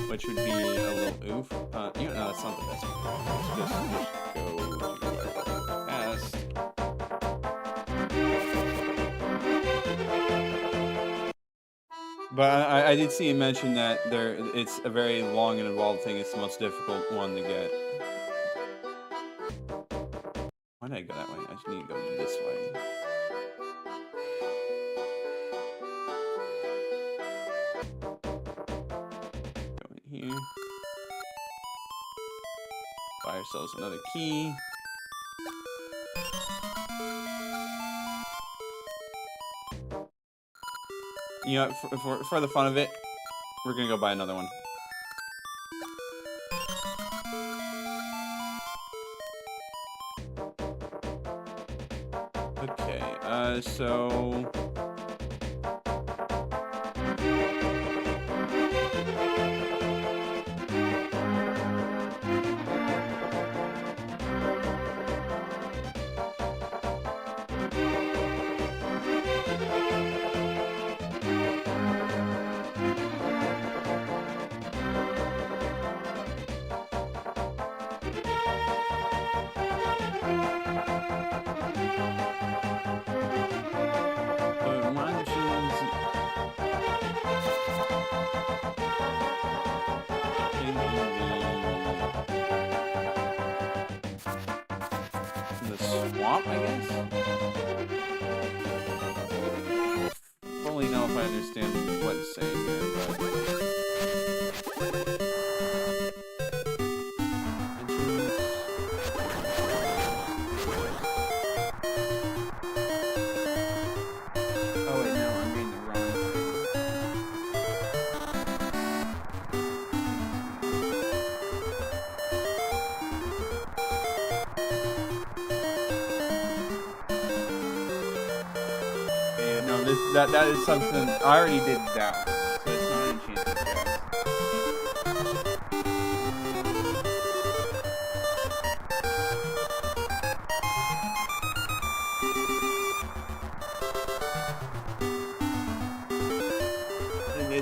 which would be a little oof. You know, that's not the best one. Just go to past. But I did see you mention that it's a very long and involved thing. It's the most difficult one to get. Why did I go that way? I just need to go this way. Go in here. Buy ourselves another key. You know, for the fun of it, we're gonna go buy another one. Okay, so... swamp, I guess? I don't fully know if I understand what it's saying here, but... that is something I already did that one, so it's not an enchanted chest.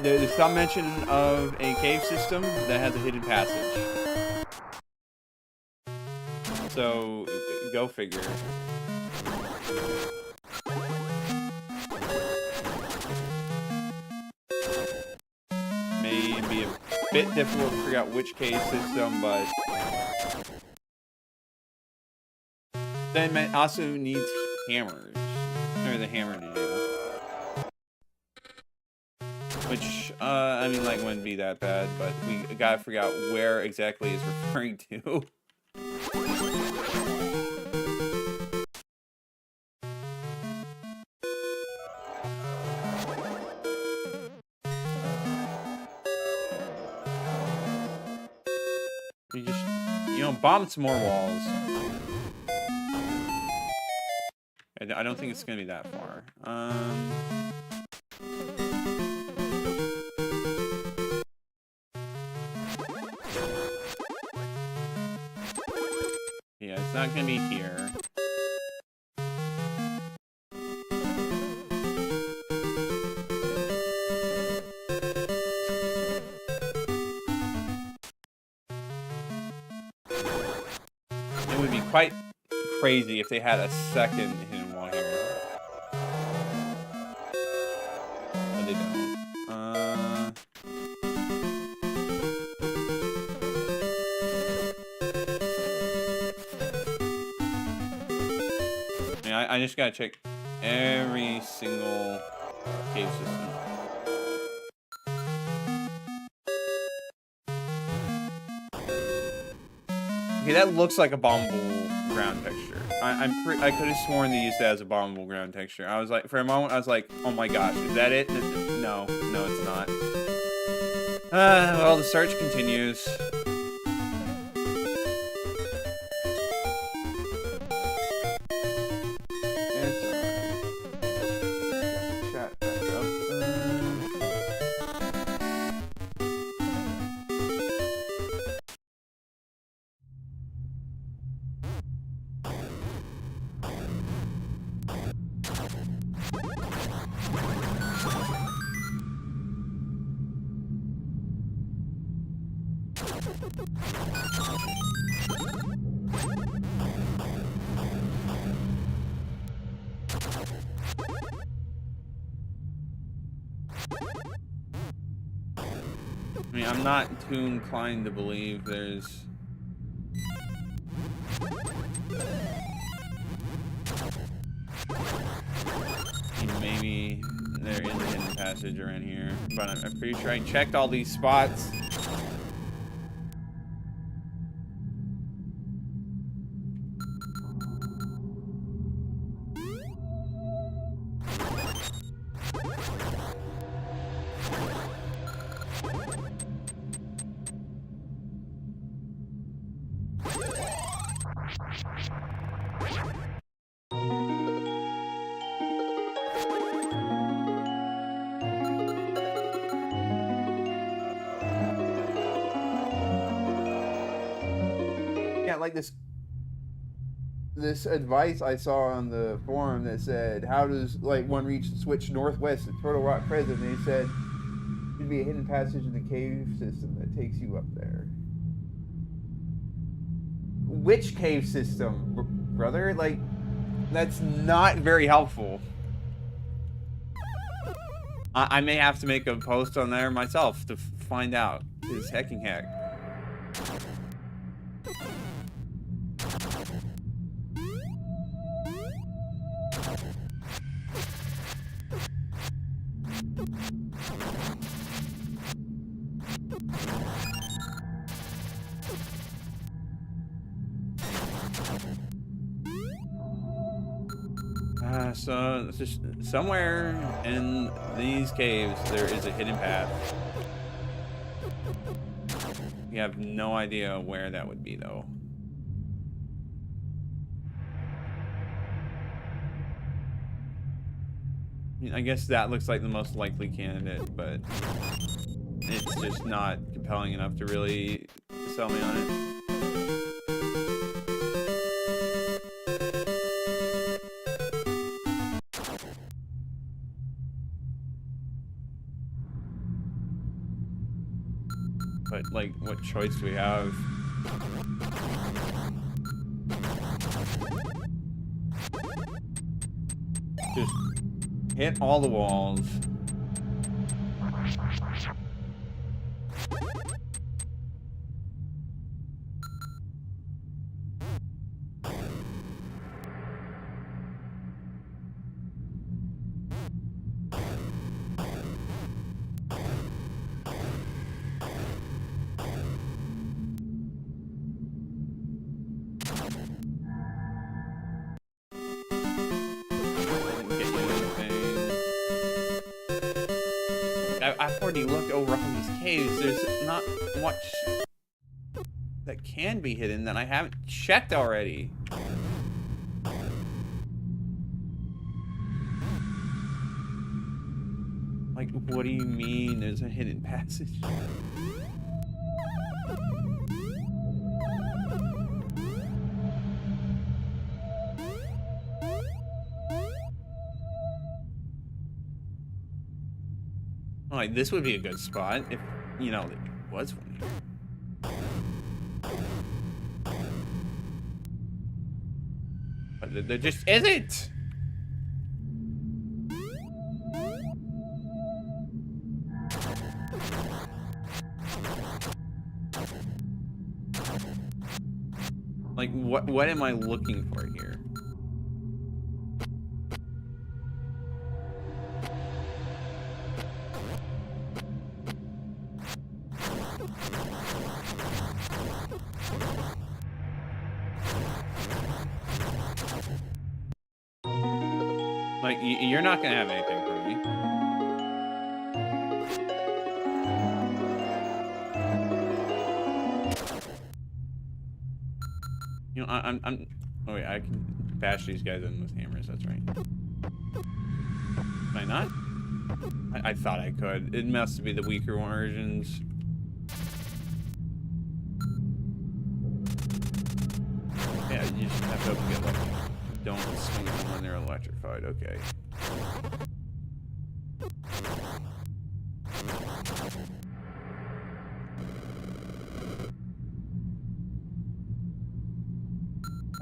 There's some mention of a cave system that has a hidden passage. So, go figure. May be a bit difficult to figure out which cave system, but then it also needs hammers, or the hammer to do. Which, I mean, like, wouldn't be that bad, but we gotta figure out where exactly it's referring to. We just, you know, bomb some more walls. I don't think it's gonna be that far. Yeah, it's not gonna be here. It would be quite crazy if they had a second hidden wall here. But they don't. I just gotta check every single cave system. Okay, that looks like a bombable ground texture. I could have sworn they used that as a bombable ground texture. I was like, for a moment, I was like, oh my gosh, is that it? No, it's not. Well, the search continues. I mean, I'm not too inclined to believe there's... Maybe there is a hidden passage around here, but I'm pretty sure I checked all these spots. Yeah, like this advice I saw on the forum that said, how does like one reach switch northwest at Turtle Rock Prison? They said there'd be a hidden passage in the cave system that takes you up there. Which cave system, brother? Like, that's not very helpful. I may have to make a post on there myself to find out. Because hecking heck. So it's just somewhere in these caves there is a hidden path. We have no idea where that would be though. mean, I guess that looks like the most likely candidate, but it's just not compelling enough to really sell me on it. But, like, what choice do we have? Just hit all the walls. I've already looked over all these caves. There's not much that can be hidden that I haven't checked already. Like, what do you mean there's a hidden passage? Like, this would be a good spot if, you know, there was one here. But there just isn't! Like, what am I looking for here? Like, you're not gonna have anything for me. You know, I'm. Oh wait, I can bash these guys in with hammers. That's right. Can I not? I thought I could. It must be the weaker versions. Yeah, you just have to get lucky. Don't swing them when they're electrified. Okay.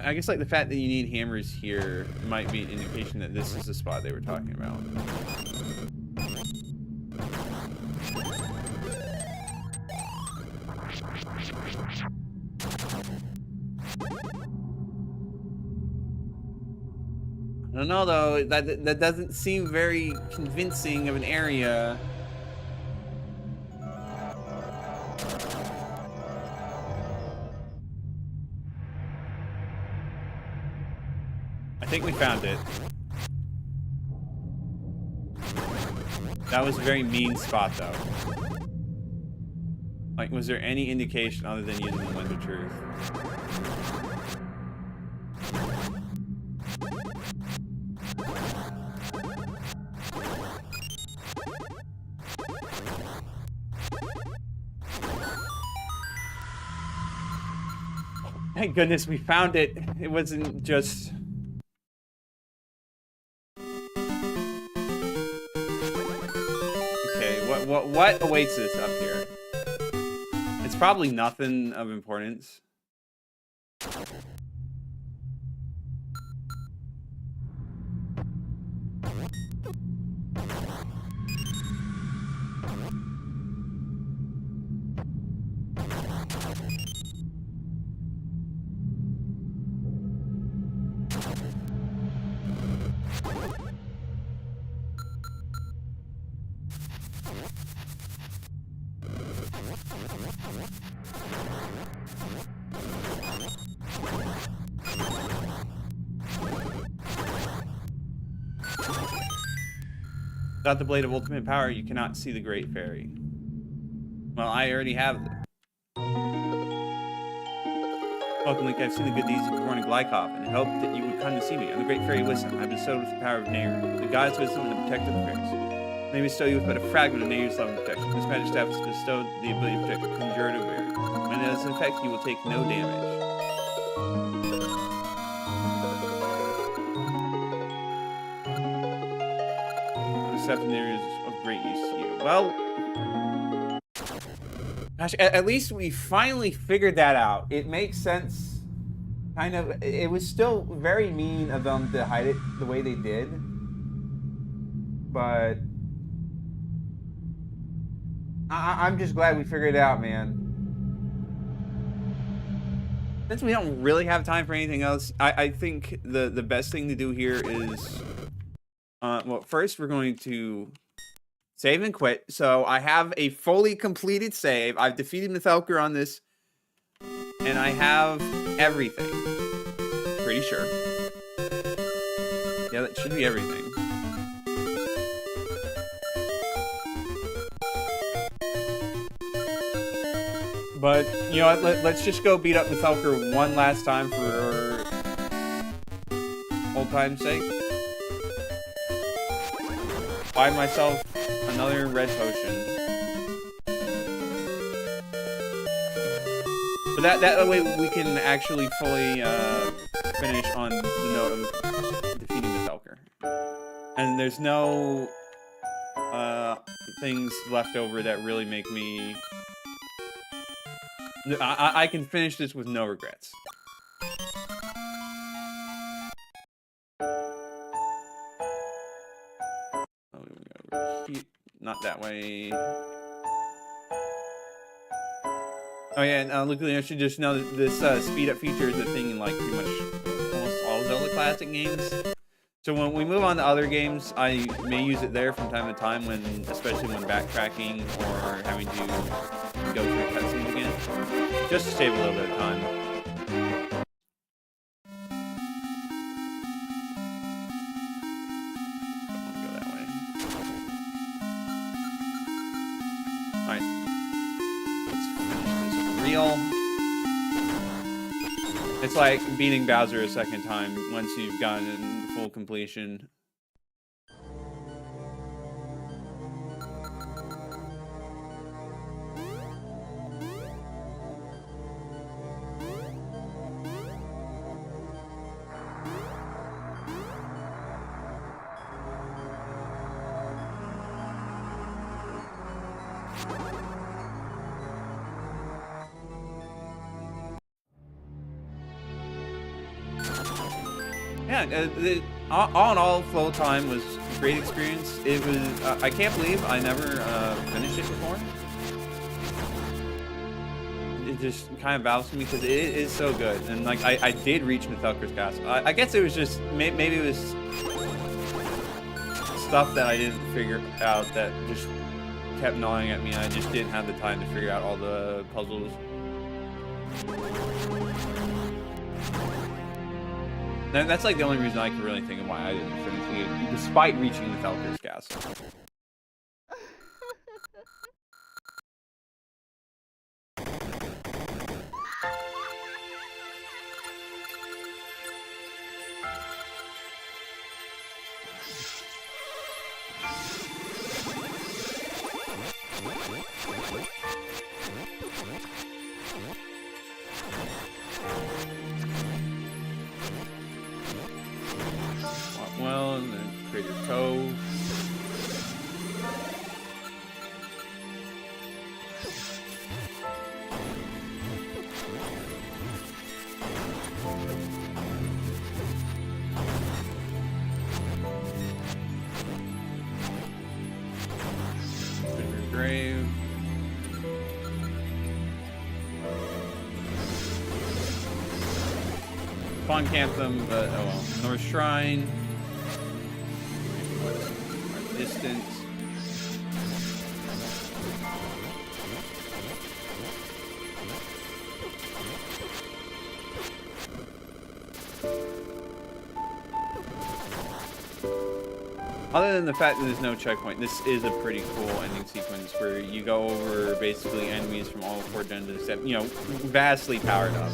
I guess, like, the fact that you need hammers here might be an indication that this is the spot they were talking about. I don't know, though. That doesn't seem very convincing of an area. I think we found it. That was a very mean spot, though. Like, was there any indication other than using the lens of truth? Thank goodness we found it. It wasn't just... Okay, what awaits us up here? It's probably nothing of importance. Without the Blade of Ultimate Power, you cannot see the Great Fairy. Well, I already have them. Welcome, Link. I've seen the good deeds of performing Glycop, and hoped that you would come to see me. I'm the great fairy Wisdom. I've bestowed with the power of Nehru, the goddess wisdom and the protector of the fairies. May bestow you with but a fragment of Nehru's love and protection. This magic staff is bestowed the ability to protect the conjured berry. When it has an effect, you will take no damage. The staff of Nehru is of great use to you. Well, gosh, at least we finally figured that out. It makes sense. Kind of. It was still very mean of them to hide it the way they did. But I'm just glad we figured it out, man. Since we don't really have time for anything else, I think the best thing to do here is... well, first we're going to... save and quit. So I have a fully completed save. I've defeated Mythelker on this. And I have everything. Pretty sure. Yeah, that should be everything. But, you know what, let's just go beat up Mythelker one last time for old time's sake. Buy myself another red potion. But that way we can actually fully finish on the note of defeating Mythelker. And there's no things left over that really make me... I can finish this with no regrets. Not that way. Oh yeah, and look, I should just know that this speed up feature is a thing in like pretty much almost all Zelda Classic games. So when we move on to other games, I may use it there from time to time, especially when backtracking or having to go through cutscenes again, just to save a little bit of time. It's like beating Bowser a second time once you've gotten full completion. Yeah, all in all, Flow Time was a great experience. It was, I can't believe I never finished it before. It just kind of baffles me because it is so good. And like, I did reach Mythelker's Castle. I guess it was just, maybe it was stuff that I didn't figure out that just kept gnawing at me. And I just didn't have the time to figure out all the puzzles. And that's like the only reason I can really think of why I didn't finish the game, despite reaching Mythelker's Castle. Well, and then Crater Cove. Treasure Grave. Spawn camp them, but oh well. North Shrine. Our distance. Other than the fact that there's no checkpoint, this is a pretty cool ending sequence where you go over basically enemies from all four dungeons, except, you know, vastly powered up.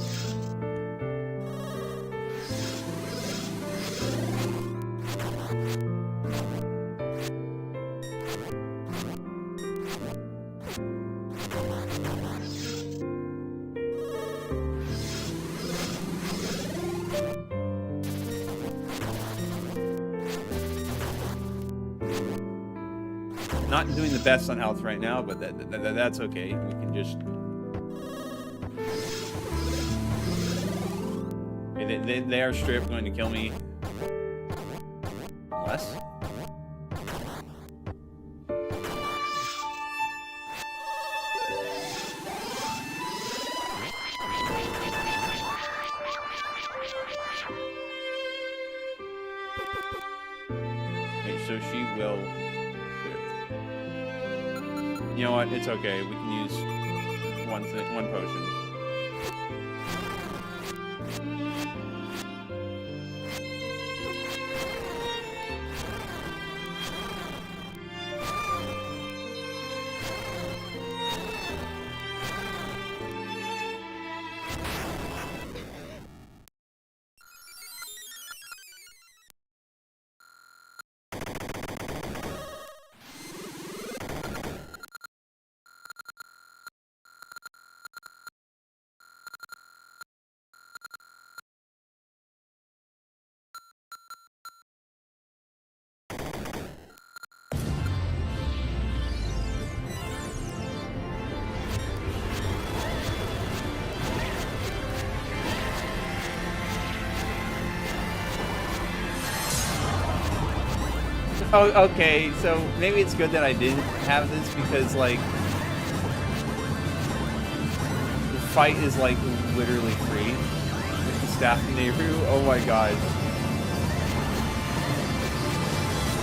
Not doing the best on health right now, but that's okay. We can just... They are straight up going to kill me. Unless... So she will... You know what? It's okay. We can use one potion. Oh, okay, so maybe it's good that I didn't have this because, like, the fight is, like, literally free with the staff and Nehru. Oh my god.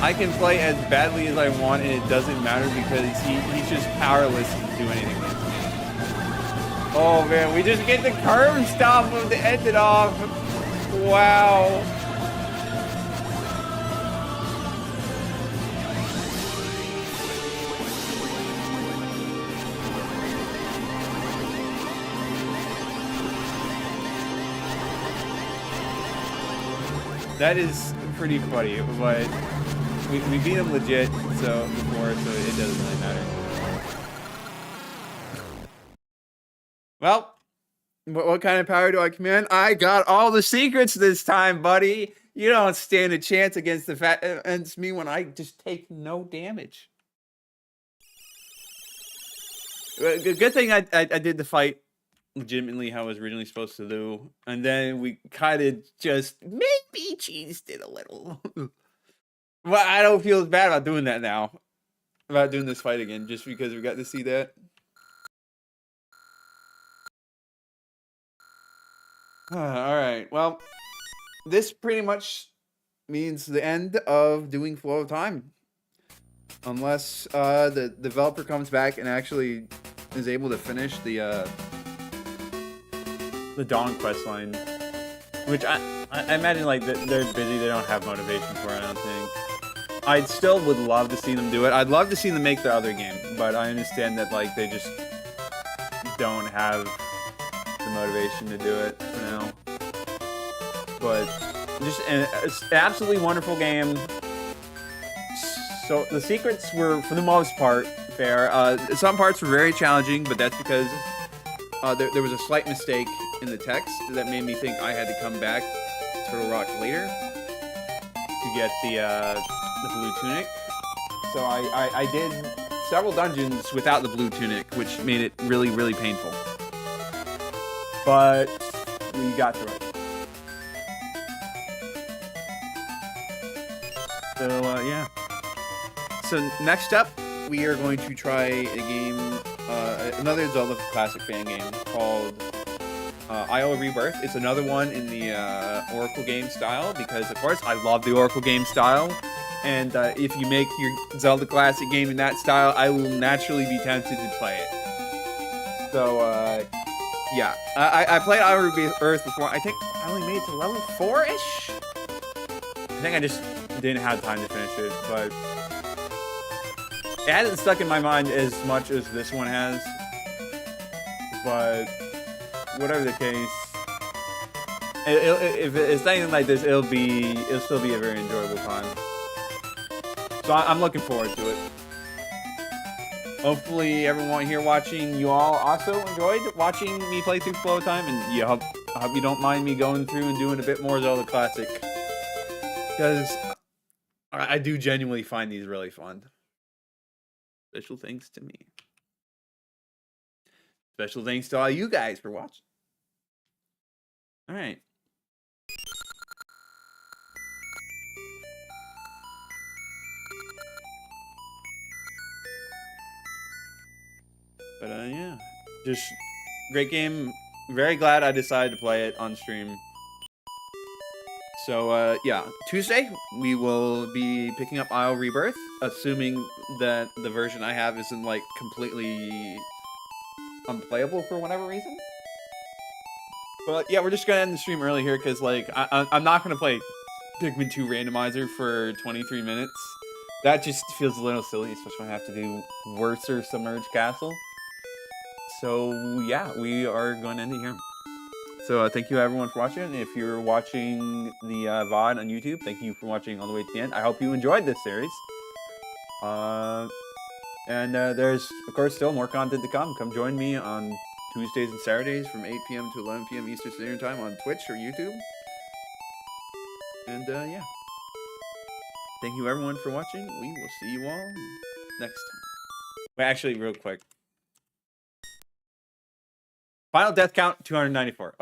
I can play as badly as I want and it doesn't matter because he's just powerless to do anything against me. Oh man, we just get the curve stop to end it off. Wow. That is pretty funny, but we beat him legit before, so it doesn't really matter. Well, what kind of power do I command? I got all the secrets this time, buddy. You don't stand a chance against me when I just take no damage. Good thing I did the fight legitimately how I was originally supposed to do, and then we kind of just maybe cheesed it a little. Well, I don't feel as bad about doing that now, about doing this fight again, just because we got to see that. All right, well, this pretty much means the end of doing Flow of Time, unless the developer comes back and actually is able to finish the Dawn quest line, which I imagine like they're busy, they don't have motivation for it, I don't think. I still would love to see them do it. I'd love to see them make the other game, but I understand that like they just don't have the motivation to do it for now. But just an absolutely wonderful game. So the secrets were, for the most part, fair. Some parts were very challenging, but that's because there was a slight mistake in the text that made me think I had to come back to Turtle Rock later to get the blue tunic. So I did several dungeons without the blue tunic, which made it really, really painful. But we got through it. So yeah. So next up, we are going to try a game, another Zelda Classic fan game called Isle of Rebirth. It's another one in the Oracle game style because, of course, I love the Oracle game style. And if you make your Zelda Classic game in that style, I will naturally be tempted to play it. So, yeah. I played Isle of Rebirth before. I think I only made it to level 4-ish? I think I just didn't have time to finish it, but it hasn't stuck in my mind as much as this one has. But whatever the case, if it's anything like this, it'll still be a very enjoyable time. So I'm looking forward to it. Hopefully everyone here watching, you all also enjoyed watching me play through Flow Time, and I hope you don't mind me going through and doing a bit more Zelda Classic, because I do genuinely find these really fun. Special thanks to me. Special thanks to all you guys for watching. All right. But yeah, just great game. Very glad I decided to play it on stream. So yeah, Tuesday we will be picking up Isle Rebirth, assuming that the version I have isn't like completely unplayable for whatever reason. But yeah, we're just gonna end the stream early here because like I'm not gonna play Pikmin 2 randomizer for 23 minutes. That just feels a little silly, especially when I have to do Worser Submerged Castle. So yeah, we are going to end it here. So thank you everyone for watching. If you're watching the VOD on YouTube, thank you for watching all the way to the end. I hope you enjoyed this series. And there's, of course, still more content to come. Come join me on Tuesdays and Saturdays from 8 p.m. to 11 p.m. Eastern Standard Time on Twitch or YouTube. And yeah. Thank you everyone for watching. We will see you all next time. Wait, actually, real quick. Final death count, 294.